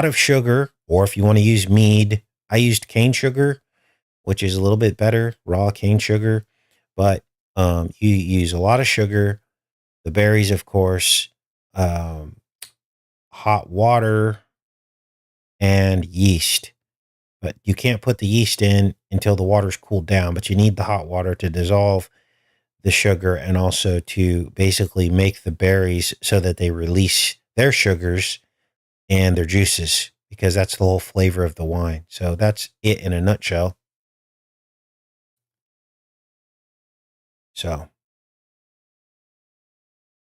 [SPEAKER 1] of sugar, or if you want to use mead, I used cane sugar, which is a little bit better, raw cane sugar. But you use a lot of sugar, the berries, of course, um, hot water, and yeast. But you can't put the yeast in until the water's cooled down, but you need the hot water to dissolve the sugar and also to basically make the berries so that they release their sugars and their juices, because that's the whole flavor of the wine. So that's it in a nutshell. So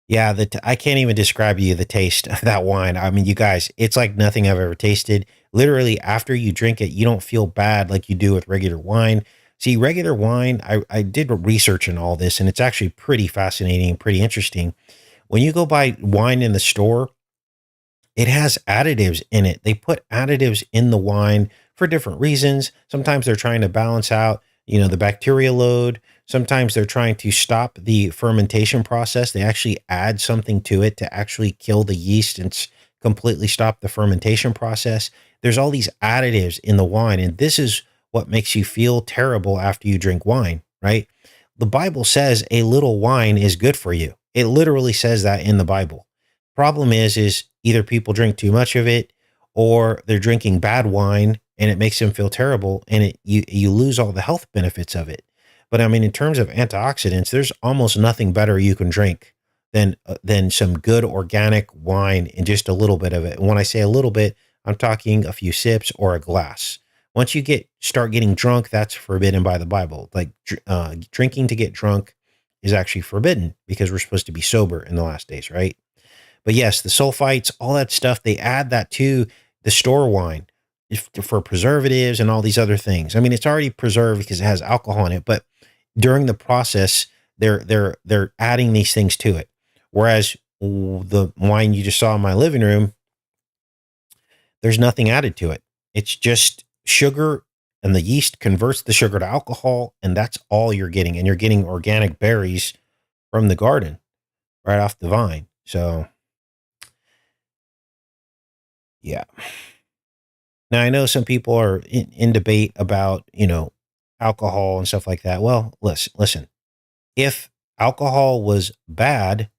[SPEAKER 1] yeah, I can't even describe to you the taste of that wine. I mean, you guys, it's like nothing I've ever tasted. Literally, after you drink it, you don't feel bad like you do with regular wine. See, regular wine, I did research in all this, and it's actually pretty fascinating, pretty interesting. When you go buy wine in the store, it has additives in it. They put additives in the wine for different reasons. Sometimes they're trying to balance out, the bacteria load. Sometimes they're trying to stop the fermentation process. They actually add something to it to actually kill the yeast and completely stop the fermentation process. There's all these additives in the wine, and this is what makes you feel terrible after you drink wine, right? The Bible says a little wine is good for you. It literally says that in the Bible. Problem is either people drink too much of it, or they're drinking bad wine and it makes them feel terrible, and you lose all the health benefits of it. But I mean, in terms of antioxidants, there's almost nothing better you can drink than some good organic wine and just a little bit of it. And when I say a little bit, I'm talking a few sips or a glass. Once you start getting drunk, that's forbidden by the Bible. Drinking to get drunk is actually forbidden because we're supposed to be sober in the last days, right? But yes, the sulfites, all that stuff, they add that to the store wine for preservatives and all these other things. I mean, it's already preserved because it has alcohol in it, but during the process, they're adding these things to it. Whereas the wine you just saw in my living room, there's nothing added to it. It's just sugar, and the yeast converts the sugar to alcohol, and that's all you're getting. And you're getting organic berries from the garden right off the vine. So, yeah. Now I know some people are in debate about, alcohol and stuff like that. Well, listen. If alcohol was bad,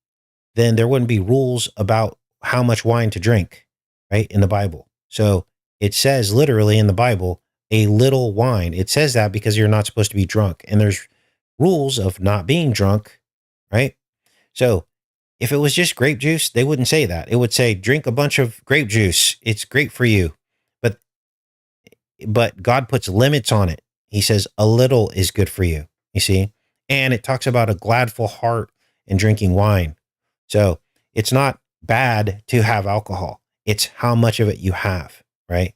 [SPEAKER 1] then there wouldn't be rules about how much wine to drink, right? In the Bible. So it says literally in the Bible, a little wine. It says that because you're not supposed to be drunk. And there's rules of not being drunk, right? So if it was just grape juice, they wouldn't say that. It would say, drink a bunch of grape juice. It's great for you. But God puts limits on it. He says a little is good for you, you see? And it talks about a gladful heart in drinking wine. So it's not bad to have alcohol. It's how much of it you have, right?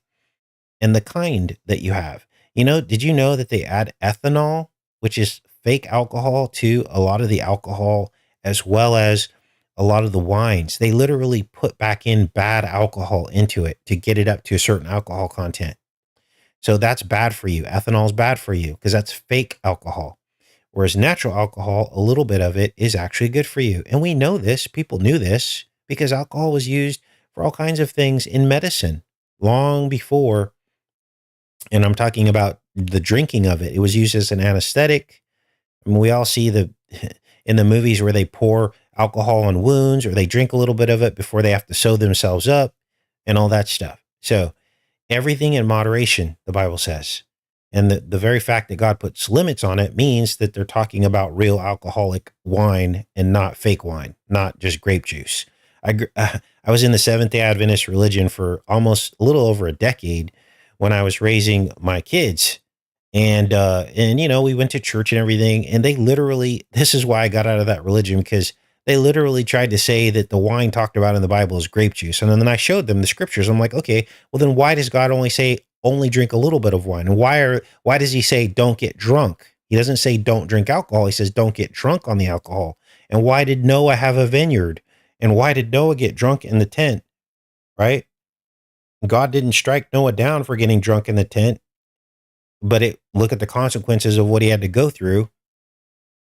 [SPEAKER 1] And the kind that you have. Did you know that they add ethanol, which is fake alcohol, to a lot of the alcohol, as well as a lot of the wines? They literally put back in bad alcohol into it to get it up to a certain alcohol content. So that's bad for you. Ethanol is bad for you because that's fake alcohol. Whereas natural alcohol, a little bit of it is actually good for you. And we know this. People knew this because alcohol was used for all kinds of things in medicine long before. And I'm talking about the drinking of it. It was used as an anesthetic. I mean, we all see in the movies where they pour alcohol on wounds or they drink a little bit of it before they have to sew themselves up and all that stuff. So everything in moderation, the Bible says. And the very fact that God puts limits on it means that they're talking about real alcoholic wine and not fake wine, not just grape juice. I was in the Seventh-day Adventist religion for almost a little over a decade when I was raising my kids. And we went to church and everything. And they literally, this is why I got out of that religion, because they literally tried to say that the wine talked about in the Bible is grape juice. And then I showed them the scriptures. I'm like, okay, well then why does God only say only drink a little bit of wine? And why does he say don't get drunk? He doesn't say don't drink alcohol. He says don't get drunk on the alcohol. And why did Noah have a vineyard? And why did Noah get drunk in the tent? Right? God didn't strike Noah down for getting drunk in the tent, but look at the consequences of what he had to go through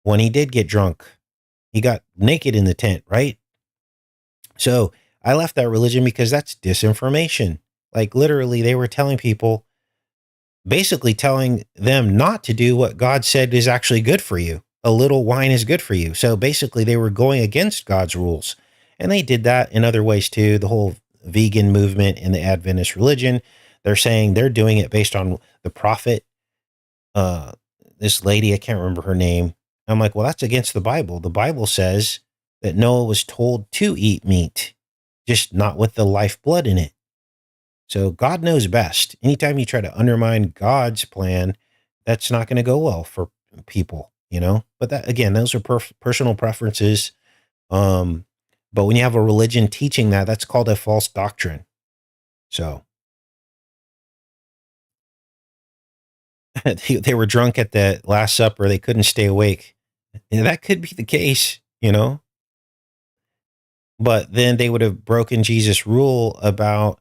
[SPEAKER 1] when he did get drunk. He got naked in the tent, right? So I left that religion because that's disinformation. Like literally, they were telling people, basically telling them not to do what God said is actually good for you. A little wine is good for you. So basically, they were going against God's rules. And they did that in other ways too. The whole vegan movement in the Adventist religion, they're saying they're doing it based on the prophet. This lady, I can't remember her name. I'm like, well, that's against the Bible. The Bible says that Noah was told to eat meat, just not with the lifeblood in it. So God knows best. Anytime you try to undermine God's plan, that's not going to go well for people, But that, again, those are personal preferences. But when you have a religion teaching that, that's called a false doctrine. So they were drunk at the Last Supper. They couldn't stay awake. And that could be the case, But then they would have broken Jesus' rule about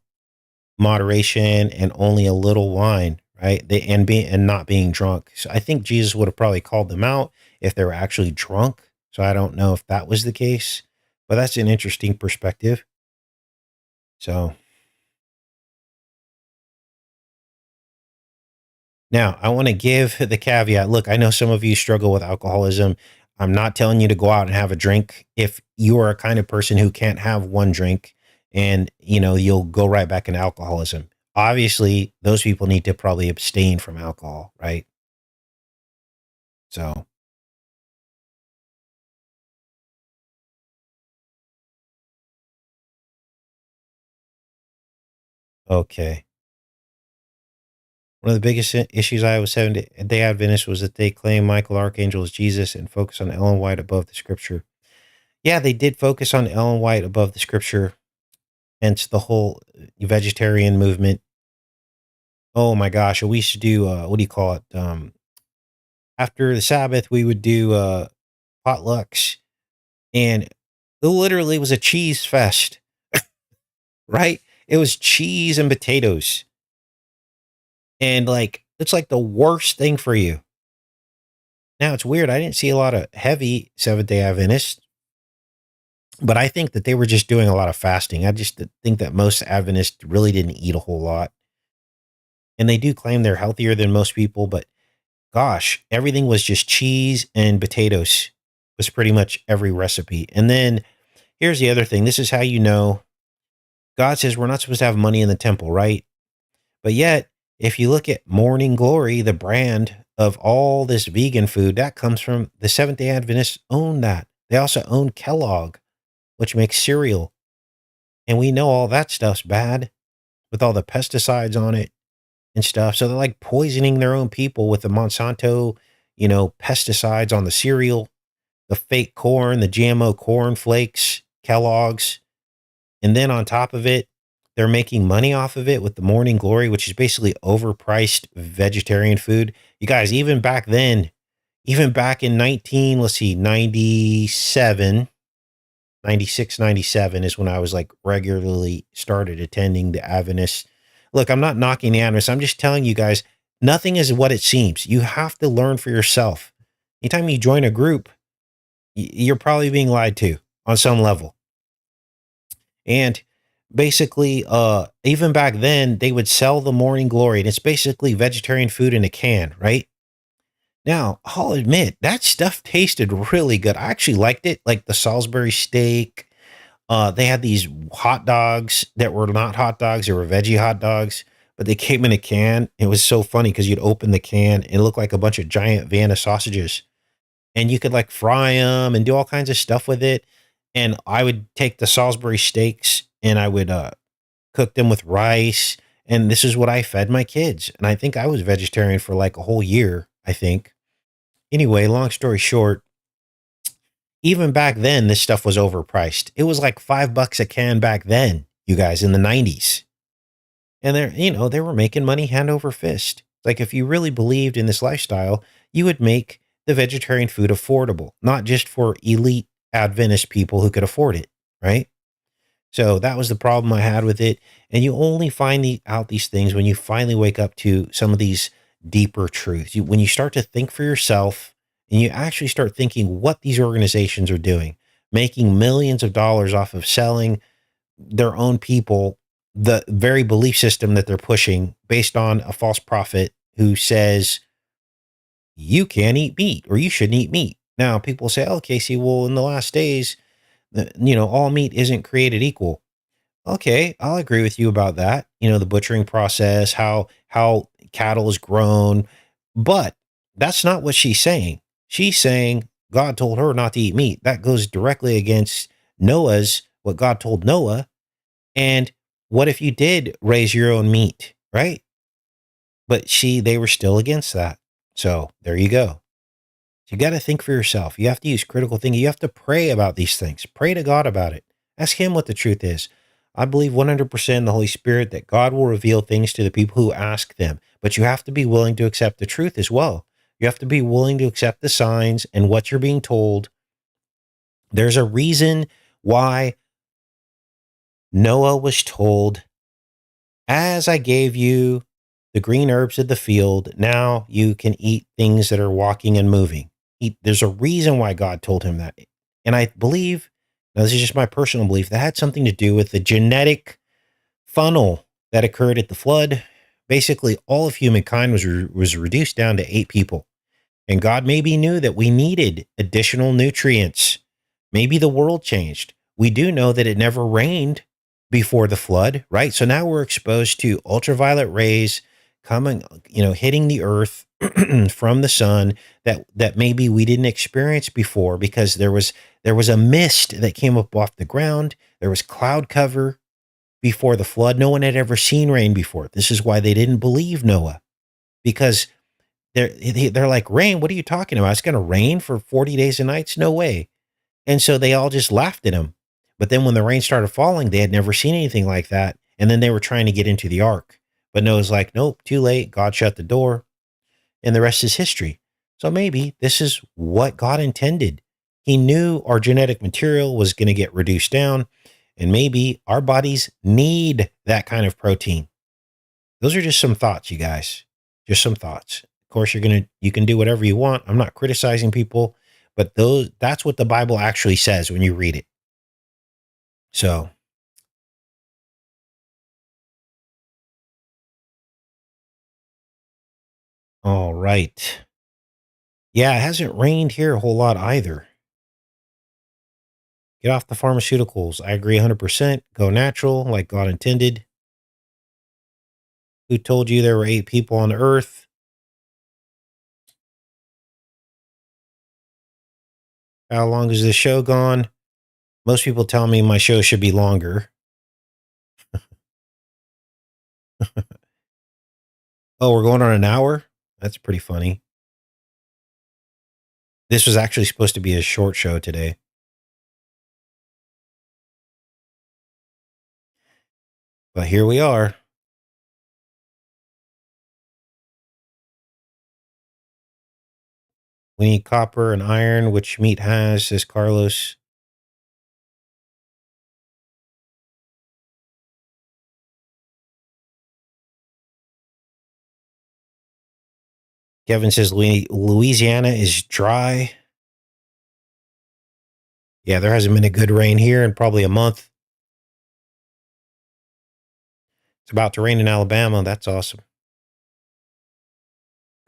[SPEAKER 1] moderation and only a little wine, right? And not being drunk. So I think Jesus would have probably called them out if they were actually drunk. So I don't know if that was the case, but that's an interesting perspective. So now I want to give the caveat. Look, I know some of you struggle with alcoholism. I'm not telling you to go out and have a drink if you are a kind of person who can't have one drink and, you'll go right back into alcoholism. Obviously, those people need to probably abstain from alcohol, right? So, okay. One of the biggest issues I was having at Day Adventist was that they claim Michael Archangel is Jesus and focus on Ellen White above the scripture. Yeah, they did focus on Ellen White above the scripture, hence the whole vegetarian movement. Oh my gosh, we used to do, what do you call it? After the Sabbath, we would do potlucks, and it literally was a cheese fest, right? It was cheese and potatoes. And it's like the worst thing for you. Now it's weird. I didn't see a lot of heavy Seventh-day Adventists. But I think that they were just doing a lot of fasting. I just think that most Adventists really didn't eat a whole lot. And they do claim they're healthier than most people, but gosh, everything was just cheese and potatoes was pretty much every recipe. And then here's the other thing. This is how you know God says we're not supposed to have money in the temple, right? But yet, if you look at Morning Glory, the brand of all this vegan food, that comes from the Seventh day Adventists own that. They also own Kellogg, which makes cereal. And we know all that stuff's bad with all the pesticides on it and stuff. So they're like poisoning their own people with the Monsanto, pesticides on the cereal, the fake corn, the GMO corn flakes, Kellogg's. And then on top of it, they're making money off of it with the Morning Glory, which is basically overpriced vegetarian food. You guys, even back then, even back in 97, 96, 97 is when I was like regularly started attending the Adventist. Look, I'm not knocking the Adventists. I'm just telling you guys, nothing is what it seems. You have to learn for yourself. Anytime you join a group, you're probably being lied to on some level. And basically, even back then, they would sell the Morning Glory, and it's basically vegetarian food in a can, right? Now, I'll admit that stuff tasted really good. I actually liked it, like the Salisbury steak. They had these hot dogs that were not hot dogs; they were veggie hot dogs, but they came in a can. It was so funny because you'd open the can, and it looked like a bunch of giant Vienna sausages, and you could like fry them and do all kinds of stuff with it. And I would take the Salisbury steaks and I would cook them with rice. And this is what I fed my kids. And I think I was vegetarian for like a whole year, I think. Anyway, long story short, even back then, this stuff was overpriced. It was like $5 a can back then, you guys, in the 90s. And they were making money hand over fist. Like if you really believed in this lifestyle, you would make the vegetarian food affordable, not just for elite Adventist people who could afford it, right? So that was the problem I had with it. And you only find out these things when you finally wake up to some of these deeper truths. When you start to think for yourself and you actually start thinking what these organizations are doing, making millions of dollars off of selling their own people the very belief system that they're pushing based on a false prophet who says you can't eat meat or you shouldn't eat meat. Now people say, "Oh, Casey, well, in the last days, all meat isn't created equal." Okay, I'll agree with you about that. The butchering process, how cattle is grown, but that's not what she's saying. She's saying God told her not to eat meat. That goes directly against Noah's what God told Noah. And what if you did raise your own meat, right? But they were still against that. So there you go. You got to think for yourself. You have to use critical thinking. You have to pray about these things. Pray to God about it. Ask Him what the truth is. I believe 100% in the Holy Spirit that God will reveal things to the people who ask them. But you have to be willing to accept the truth as well. You have to be willing to accept the signs and what you're being told. There's a reason why Noah was told, as I gave you the green herbs of the field, now you can eat things that are walking and moving. There's a reason why God told him that. And I believe, now this is just my personal belief, that had something to do with the genetic funnel that occurred at the flood. Basically, all of humankind was reduced down to 8 people. And God maybe knew that we needed additional nutrients. Maybe the world changed. We do know that it never rained before the flood, right? So now we're exposed to ultraviolet rays coming, hitting the earth from the sun that maybe we didn't experience before because there was a mist that came up off the ground. There was cloud cover before the flood. No one had ever seen rain before. This is why they didn't believe Noah, because they're like, rain, what are you talking about? It's going to rain for 40 days and nights? No way. And so they all just laughed at him. But then when the rain started falling, they had never seen anything like that. And then they were trying to get into the ark. But Noah's like, nope, too late. God shut the door. And the rest is history. So maybe this is what God intended. He knew our genetic material was going to get reduced down. And maybe our bodies need that kind of protein. Those are just some thoughts, you guys. Just some thoughts. Of course, you can do whatever you want. I'm not criticizing people, but that's what the Bible actually says when you read it. So, all right. Yeah, it hasn't rained here a whole lot either. Get off the pharmaceuticals. I agree 100%. Go natural like God intended. Who told you there were 8 people on Earth? How long is this show gone? Most people tell me my show should be longer. Oh, we're going on an hour? That's pretty funny. This was actually supposed to be a short show today. But here we are. We need copper and iron, which meat has, says Carlos. Kevin says Louisiana is dry. Yeah, there hasn't been a good rain here in probably a month. It's about to rain in Alabama. That's awesome.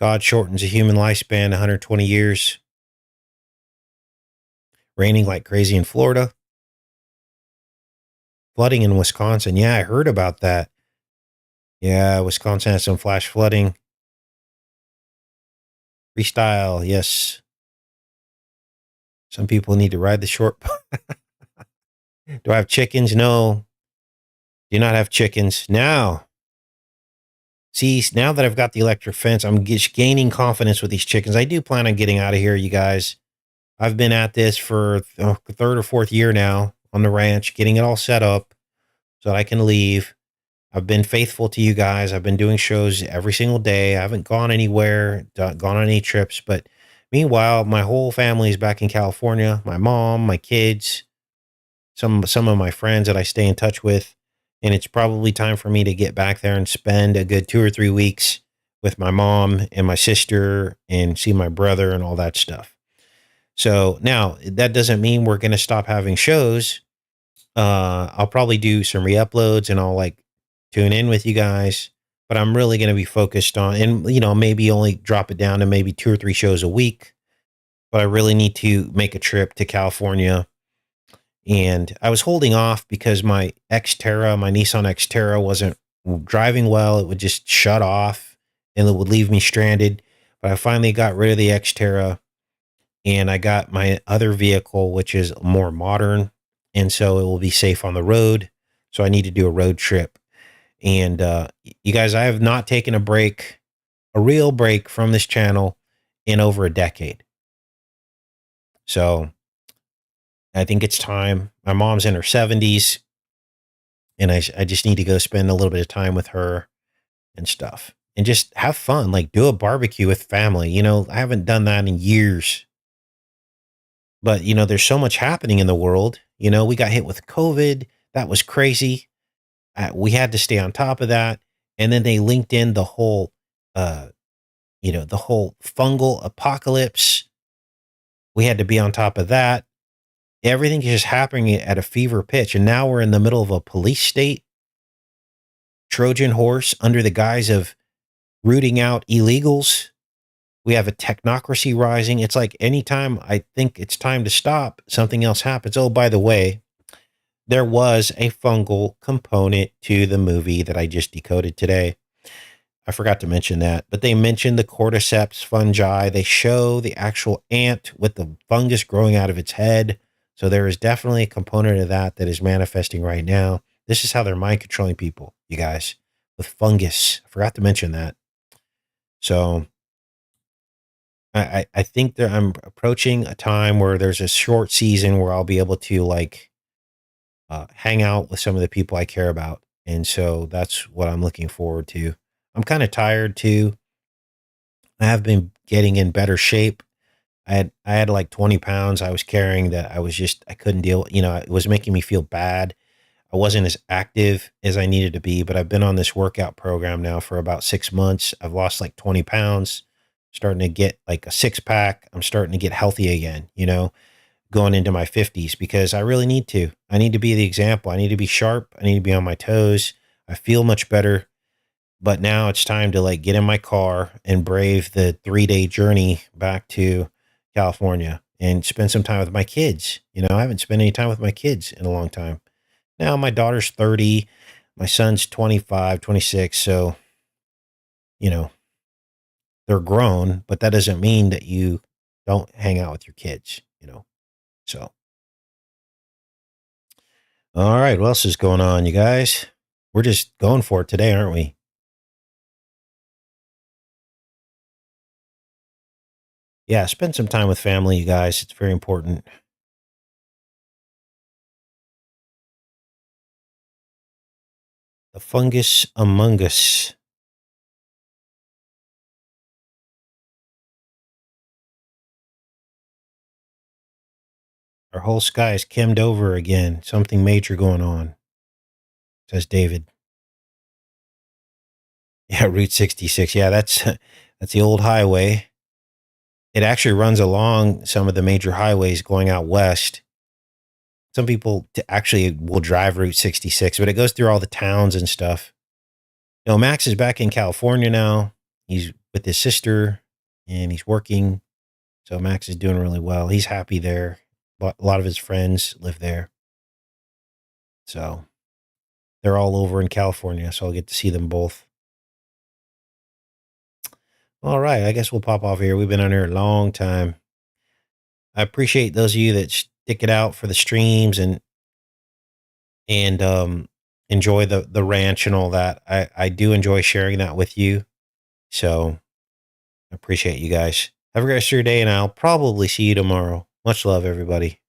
[SPEAKER 1] God shortens a human lifespan 120 years. Raining like crazy in Florida. Flooding in Wisconsin. Yeah, I heard about that. Yeah, Wisconsin has some flash flooding. Freestyle, yes. Some people need to ride the short. Do I have chickens? No. Do not have chickens. Now, see, now that I've got the electric fence, I'm just gaining confidence with these chickens. I do plan on getting out of here, you guys. I've been at this for the third or fourth year now on the ranch, getting it all set up so that I can leave. I've been faithful to you guys. I've been doing shows every single day. I haven't gone anywhere, gone on any trips. But meanwhile, my whole family is back in California. My mom, my kids, some of my friends that I stay in touch with. And it's probably time for me to get back there and spend a good 2 or 3 weeks with my mom and my sister and see my brother and all that stuff. So now that doesn't mean we're going to stop having shows. I'll probably do some re-uploads and I'll like tune in with you guys, but I'm really going to be focused on, and maybe only drop it down to maybe 2 or 3 shows a week. But I really need to make a trip to California. And I was holding off because my Xterra, my Nissan Xterra wasn't driving well. It would just shut off and it would leave me stranded. But I finally got rid of the Xterra and I got my other vehicle, which is more modern. And so it will be safe on the road. So I need to do a road trip. And you guys, I have not taken a break, a real break from this channel in over a decade. So I think it's time. My mom's in her 70s, and I just need to go spend a little bit of time with her and stuff and just have fun, like do a barbecue with family. I haven't done that in years. But, there's so much happening in the world. We got hit with COVID. That was crazy. We had to stay on top of that. And then they linked in the whole, the whole fungal apocalypse. We had to be on top of that. Everything is just happening at a fever pitch. And now we're in the middle of a police state, Trojan horse under the guise of rooting out illegals. We have a technocracy rising. It's like anytime I think it's time to stop, something else happens. Oh, by the way, there was a fungal component to the movie that I just decoded today. I forgot to mention that, but they mentioned the cordyceps fungi. They show the actual ant with the fungus growing out of its head. So there is definitely a component of that that is manifesting right now. This is how they're mind controlling people, you guys, with fungus. I forgot to mention that. So I think that I'm approaching a time where there's a short season where I'll be able to like hang out with some of the people I care about. And so that's what I'm looking forward to. I'm kind of tired too. I have been getting in better shape. I had like 20 pounds I was carrying that I couldn't deal. It was making me feel bad. I wasn't as active as I needed to be, but I've been on this workout program now for about 6 months. I've lost like 20 pounds, starting to get like a 6 pack. I'm starting to get healthy again, going into my 50s because I really need to. I need to be the example. I need to be sharp. I need to be on my toes. I feel much better. But now it's time to like get in my car and brave the 3-day journey back to California and spend some time with my kids. I haven't spent any time with my kids in a long time. Now my daughter's 30, my son's 25, 26. So, you know, they're grown, but that doesn't mean that you don't hang out with your kids. So, all right. What else is going on, you guys? We're just going for it today, aren't we? Yeah. Spend some time with family, you guys. It's very important. The fungus among us. Our whole sky is kimmed over again. Something major going on, says David. Yeah, Route 66. Yeah, that's the old highway. It actually runs along some of the major highways going out west. Some people actually will drive Route 66, but it goes through all the towns and stuff. Max is back in California now. He's with his sister and he's working. So Max is doing really well. He's happy there. But a lot of his friends live there. So they're all over in California. So I'll get to see them both. All right. I guess we'll pop off here. We've been on here a long time. I appreciate those of you that stick it out for the streams and enjoy the ranch and all that. I do enjoy sharing that with you. So I appreciate you guys. Have a great rest of your day, and I'll probably see you tomorrow. Much love, everybody.